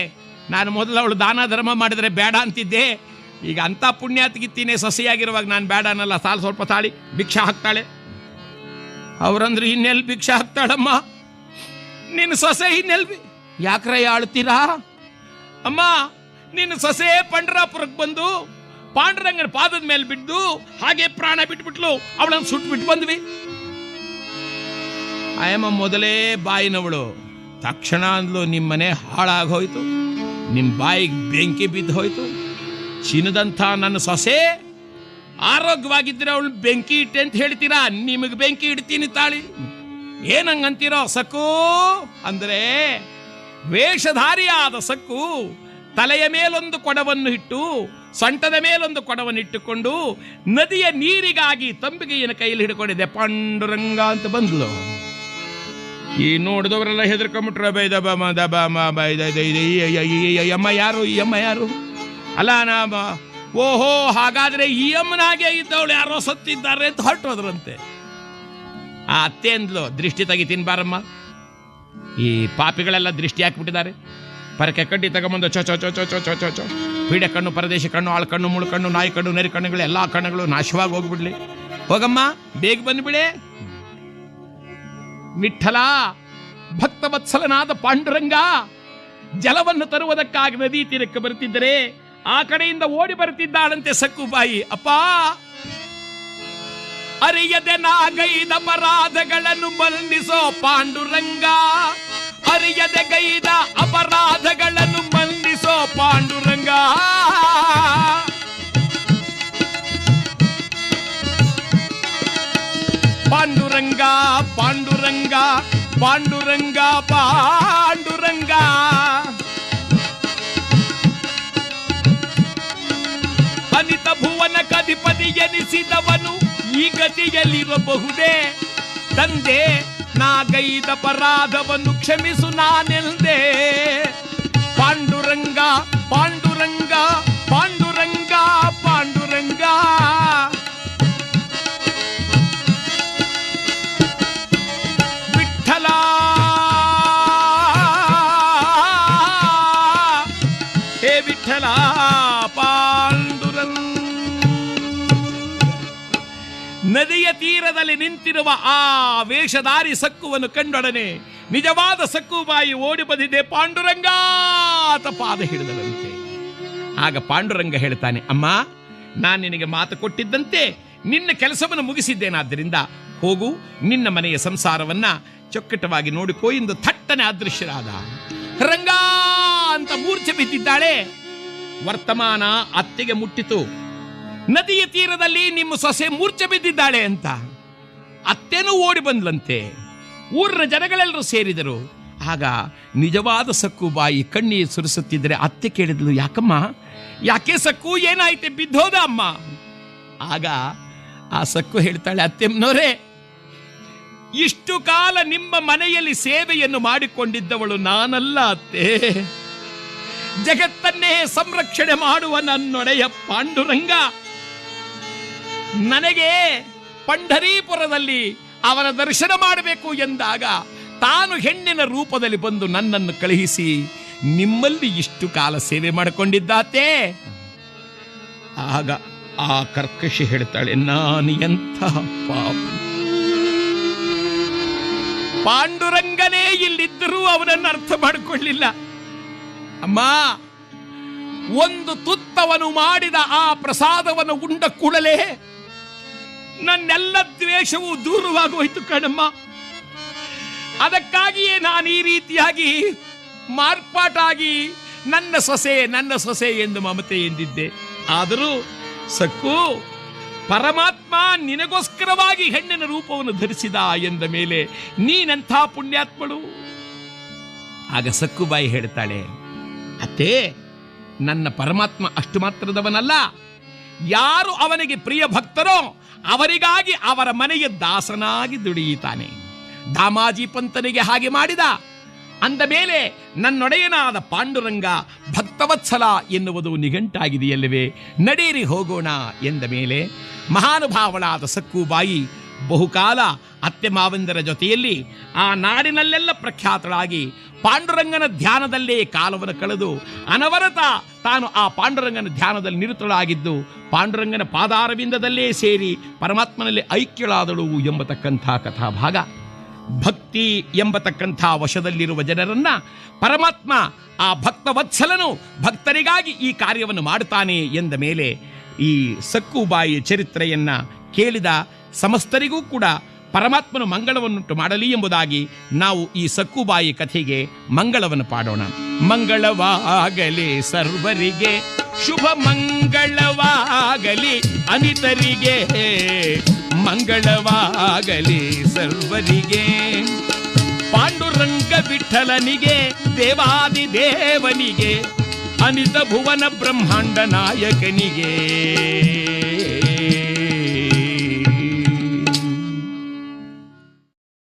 ನಾನು ಮೊದಲು ಅವಳು ದಾನ ಧರ್ಮ ಮಾಡಿದರೆ ಬೇಡ ಅಂತಿದ್ದೆ. ಈಗ ಅಂಥ ಪುಣ್ಯಾತ್ಗಿತ್ತೀನಿ, ಸೊಸೆಯಾಗಿರುವಾಗ ನಾನು ಬೇಡ ಅನ್ನಲ್ಲ. ಸ್ವಲ್ಪ ತಾಳಿ, ಭಿಕ್ಷಾ ಹಾಕ್ತಾಳೆ. ಅವರಂದ್ರೆ ಇನ್ನೆಲ್ಲಿ ಭಿಕ್ಷಾ ಹಾಕ್ತಾಳಮ್ಮ, ನಿನ್ನ ಸೊಸೆ ಇನ್ನೆಲ್ಲಿ? ಯಾಕ್ರಯ್ಯ ಆಳ್ತೀರಾ? ಅಮ್ಮ, ನಿನ್ನ ಸೊಸೆ ಪಂಢರಾಪುರಕ್ಕೆ ಬಂದು ಪಾಂಡುರಂಗನ ಪಾದದ ಮೇಲೆ ಬಿದ್ದು ಹಾಗೆ ಪ್ರಾಣ ಬಿಟ್ಬಿಟ್ಲು. ಅವಳನ್ನು ಸುಟ್ಬಿಟ್ಟು ಬಂದ್ವಿ. ಆಯಮ್ಮ ಮೊದಲೇ ಬಾಯಿನವಳು. ತಕ್ಷಣ ಅಂದ್ಲು, ನಿಮ್ಮ ಮನೆ ಹಾಳಾಗೋಯ್ತು, ನಿಮ್ಮ ಬಾಯಿಗೆ ಬೆಂಕಿ ಬಿದ್ದು ಹೋಯ್ತು. ಚಿನ್ನದಂಥ ನನ್ನ ಸೊಸೆ ಆರೋಗ್ಯವಾಗಿದ್ದರೆ ಅವಳು ಬೆಂಕಿ ಇಟ್ಟೆ ಅಂತ ಹೇಳ್ತೀರಾ? ನಿಮಗೆ ಬೆಂಕಿ ಇಡ್ತೀನಿ ತಾಳಿ. ಏನಂಗಂತೀರೋ? ಸಕ್ಕು ಅಂದರೆ ವೇಷಧಾರಿಯಾದ ಸಕ್ಕು ತಲೆಯ ಮೇಲೊಂದು ಕೊಡವನ್ನು ಇಟ್ಟು ಸೊಂಟದ ಮೇಲೊಂದು ಕೊಡವನ್ನು ಇಟ್ಟುಕೊಂಡು ನದಿಯ ನೀರಿಗಾಗಿ ತಂಬಿಗೆಯನ್ನು ಕೈಯಲ್ಲಿ ಹಿಡ್ಕೊಂಡಿದ್ದೆ. ಪಾಂಡುರಂಗ ಅಂತ ಬಂದ್ಲು. ಈ ನೋಡಿದವರೆಲ್ಲ ಹೆದರ್ಕೊಂಬಿಟ್ರ. ಅಮ್ಮ ಯಾರು? ಈ ಅಮ್ಮ ಯಾರು? ಅಲ್ಲ ಓಹೋ, ಹಾಗಾದ್ರೆ ಈ ಅಮ್ಮನಾಗೆ ಇದ್ದವಳು ಯಾರೋ ಸತ್ತಿದ್ದಾರೆ ಅಂತ ಹೊರಟೋದ್ರಂತೆ. ಆ ಅತ್ತೆ ಅಂದ್ಲು, ದೃಷ್ಟಿ ತೆಗಿತೀನಿ ಬಾರಮ್ಮ. ಈ ಪಾಪಿಗಳೆಲ್ಲ ದೃಷ್ಟಿ ಹಾಕ್ಬಿಟ್ಟಿದ್ದಾರೆ. ಪರಕೆ ಕಡ್ಡಿ ತಗೊಂಬಂದು ಚೊ ಚೊ ಚೊ ಚೊ ಚೊ ಚೊ ಚೊ ಚೊ ಪೀಡೆ ಕಣ್ಣು, ಪರದೇಶಿ ಕಣ್ಣು, ಆಳು ಕಣ್ಣು, ಮುಳು ಕಣ್ಣು, ನಾಯಿ ಕಣ್ಣು, ನರಿ ಕಣ್ಣುಗಳು, ಎಲ್ಲ ಕಣ್ಣುಗಳು ನಾಶವಾಗಿ ಹೋಗ್ಬಿಡ್ಲಿ. ಹೋಗಮ್ಮ, ಬೇಗ ಬಂದ್ಬಿಡೆ. ವಿಠಲ, ಭಕ್ತವತ್ಸಲನಾದ ಪಾಂಡುರಂಗ ಜಲವನ್ನು ತರುವುದಕ್ಕಾಗಿ ನದಿ ತೀರಕ್ಕೆ ಬರುತ್ತಿದ್ದರೆ ಆ ಕಡೆಯಿಂದ ಓಡಿ ಬರುತ್ತಿದ್ದಾಳಂತೆ ಸಕ್ಕುಬಾಯಿ. ಅಪ್ಪ, ಅರಿಯದೆ ನಾಗೈದ ಅಪರಾಧಗಳನ್ನು ಮನ್ನಿಸೋ ಪಾಂಡುರಂಗ, ಅರಿಯದೆ ಗೈದ ಅಪರಾಧಗಳನ್ನು ಮನ್ನಿಸೋ ಪಾಂಡುರಂಗ. ಪಾಂಡುರಂಗ ಪಾಂಡುರಂಗ ಪಾಂಡುರಂಗ ಪಾಂಡುರಂಗ. ಅನಿತ ಭುವನ ಕಧಿಪತಿ ಎನಿಸಿದವನು ಈ ಗತಿಯಲ್ಲಿರಬಹುದೇ. ತಂದೆ ನಾಗೈದ ಅಪರಾಧವನ್ನು ಕ್ಷಮಿಸು ನಾನೆಂದೇ. ಪಾಂಡುರಂಗ ಪಾಂಡುರಂಗ ಪಾಂಡುರಂಗ ಪಾಂಡುರಂಗ. ವಿಠಲ ಹೇ ವಿಠಲ ಪಾಂಡುರಂಗ. ನದಿಯ ತೀರದಲ್ಲಿ ನಿಂತಿರುವ ಆ ವೇಷಧಾರಿ ಸಕ್ಕುವನ್ನು ಕಂಡೊಡನೆ ನಿಜವಾದ ಸಕ್ಕುಬಾಯಿ ಓಡಿ ಬಂದಿದೆ. ಪಾಂಡುರಂಗ ಅಂತ ಪಾದ ಹಿಡಿದಳಂತೆ. ಆಗ ಪಾಂಡುರಂಗ ಹೇಳ್ತಾನೆ, ಅಮ್ಮ, ನಾನು ನಿನಗೆ ಮಾತು ಕೊಟ್ಟಿದ್ದಂತೆ ನಿನ್ನ ಕೆಲಸವನ್ನು ಮುಗಿಸಿದ್ದೇನಾದ್ದರಿಂದ ಹೋಗು, ನಿನ್ನ ಮನೆಯ ಸಂಸಾರವನ್ನ ಚೊಕ್ಕಟವಾಗಿ ನೋಡಿಕೋ ಎಂದು ಥಟ್ಟನೆ ಅದೃಶ್ಯರಾದ. ರಂಗ ಅಂತ ಮೂರ್ಛೆ ಬಿದ್ದಿದ್ದಾಳೆ. ವರ್ತಮಾನ ಅತ್ತೆಗೆ ಮುಟ್ಟಿತು. ನದಿಯ ತೀರದಲ್ಲಿ ನಿಮ್ಮ ಸೊಸೆ ಮೂರ್ಛೆ ಬಿದ್ದಿದ್ದಾಳೆ ಅಂತ. ಅತ್ತೆನೂ ಓಡಿ ಬಂದ್ಲಂತೆ. ಊರಿನ ಜನಗಳೆಲ್ಲರೂ ಸೇರಿದರು. ಆಗ ನಿಜವಾದ ಸಕ್ಕುಬಾಯಿ ಕಣ್ಣೀರು ಸುರಿಸುತ್ತಿದ್ದರೆ ಅತ್ತೆ ಕೇಳಿದ್ಲು, ಯಾಕಮ್ಮ, ಯಾಕೆ ಸಕ್ಕು, ಏನಾಯ್ತೆ, ಬಿದ್ದೋದ ಅಮ್ಮ? ಆಗ ಆ ಸಕ್ಕು ಹೇಳ್ತಾಳೆ, ಅತ್ತೆಮ್ಮನವರೇ, ಇಷ್ಟು ಕಾಲ ನಿಮ್ಮ ಮನೆಯಲ್ಲಿ ಸೇವೆಯನ್ನು ಮಾಡಿಕೊಂಡಿದ್ದವಳು ನಾನಲ್ಲ ಅತ್ತೆ. ಜಗತ್ತನ್ನೇ ಸಂರಕ್ಷಣೆ ಮಾಡುವ ನನ್ನೊಡೆಯ ಪಾಂಡುರಂಗ ನನಗೆ ಪಂಢರೀಪುರದಲ್ಲಿ ಅವರ ದರ್ಶನ ಮಾಡಬೇಕು ಎಂದಾಗ ತಾನು ಹೆಣ್ಣಿನ ರೂಪದಲ್ಲಿ ಬಂದು ನನ್ನನ್ನು ಕಳುಹಿಸಿ ನಿಮ್ಮಲ್ಲಿ ಇಷ್ಟು ಕಾಲ ಸೇವೆ ಮಾಡಿಕೊಂಡಿದ್ದಾತೆ. ಆಗ ಆ ಕರ್ಕಶಿ ಹೇಳ್ತಾಳೆ, ನಾನು ಎಂಥ ಪಾಪಿ. ಪಾಂಡುರಂಗನೇ ಇಲ್ಲಿದ್ದರೂ ಅವನನ್ನು ಅರ್ಥ ಮಾಡಿಕೊಳ್ಳಿಲ್ಲ. ಅಮ್ಮ, ಒಂದು ತುತ್ತವನು ಮಾಡಿದ ಆ ಪ್ರಸಾದವನ್ನು ಉಂಡ ಕೂಡಲೇ ನನ್ನೆಲ್ಲ ದ್ವೇಷವು ದೂರವಾಗೋಯ್ತು ಕಣಮ್ಮ. ಅದಕ್ಕಾಗಿಯೇ ನಾನು ಈ ರೀತಿಯಾಗಿ ಮಾರ್ಪಾಟಾಗಿ ನನ್ನ ಸೊಸೆ ಎಂದು ಮಮತೆ ಎಂದಿದ್ದೆ. ಆದರೂ ಸಕ್ಕು, ಪರಮಾತ್ಮ ನಿನಗೋಸ್ಕರವಾಗಿ ಹೆಣ್ಣಿನ ರೂಪವನ್ನು ಧರಿಸಿದ ಎಂದ ಮೇಲೆ ನೀನೆಂಥ ಪುಣ್ಯಾತ್ಮಳು. ಆಗ ಸಕ್ಕುಬಾಯಿ ಹೇಳ್ತಾಳೆ, ಅತ್ತೇ, ನನ್ನ ಪರಮಾತ್ಮ ಅಷ್ಟು ಮಾತ್ರದವನಲ್ಲ. ಯಾರು ಅವನಿಗೆ ಪ್ರಿಯ ಭಕ್ತರೋ ಅವರಿಗಾಗಿ ಅವರ ಮನೆಯ ದಾಸನಾಗಿ ದುಡಿಯುತ್ತಾನೆ. ದಾಮಾಜಿ ಪಂತನಿಗೆ ಹಾಗೆ ಮಾಡಿದ. ಅಂದ ಮೇಲೆ ನನ್ನೊಡೆಯನಾದ ಪಾಂಡುರಂಗ ಭಕ್ತವತ್ಸಲ ಎನ್ನುವುದು ನಿಘಂಟಾಗಿದೆಯಲ್ಲವೇ, ನಡೀರಿ ಹೋಗೋಣ ಎಂದ ಮೇಲೆ ಮಹಾನುಭಾವಳಾದ ಸಕ್ಕುಬಾಯಿ ಬಹುಕಾಲ ಅತ್ತೆ ಮಾವಂದರ ಜೊತೆಯಲ್ಲಿ ಆ ನಾಡಿನಲ್ಲೆಲ್ಲ ಪ್ರಖ್ಯಾತಳಾಗಿ ಪಾಂಡುರಂಗನ ಧ್ಯಾನದಲ್ಲೇ ಕಾಲವನ್ನು ಕಳೆದು ಅನವರತ ತಾನು ಆ ಪಾಂಡುರಂಗನ ಧ್ಯಾನದಲ್ಲಿ ನಿರತಳಾಗಿದ್ದು ಪಾಂಡುರಂಗನ ಪಾದಾರವಿಂದದಲ್ಲೇ ಸೇರಿ ಪರಮಾತ್ಮನಲ್ಲಿ ಐಕ್ಯಳಾದಳು ಎಂಬತಕ್ಕಂಥ ಕಥಾಭಾಗ. ಭಕ್ತಿ ಎಂಬತಕ್ಕಂಥ ವಶದಲ್ಲಿರುವ ಜನರನ್ನ ಪರಮಾತ್ಮ ಆ ಭಕ್ತವತ್ಸಲನು ಭಕ್ತರಿಗಾಗಿ ಈ ಕಾರ್ಯವನ್ನು ಮಾಡುತ್ತಾನೆ ಎಂದ ಮೇಲೆ ಈ ಸಕ್ಕುಬಾಯಿ ಚರಿತ್ರೆಯನ್ನ ಕೇಳಿದ ಸಮಸ್ತರಿಗೂ ಕೂಡ ಪರಮಾತ್ಮನು ಮಂಗಳವನ್ನುಂಟು ಮಾಡಲಿ ಎಂಬುದಾಗಿ ನಾವು ಈ ಸಕ್ಕುಬಾಯಿ ಕಥೆಗೆ ಮಂಗಳವನ್ನು ಪಾಡೋಣ. ಮಂಗಳವಾಗಲಿ ಸರ್ವರಿಗೆ, ಶುಭ ಮಂಗಳವಾಗಲಿ ಅನಿತರಿಗೆ, ಮಂಗಳವಾಗಲಿ ಸರ್ವರಿಗೆ. ಪಾಂಡುರಂಗ ವಿಠಲನಿಗೆ, ದೇವಾದಿ ದೇವನಿಗೆ, ಅನಿತ ಭುವನ ಬ್ರಹ್ಮಾಂಡ ನಾಯಕನಿಗೆ.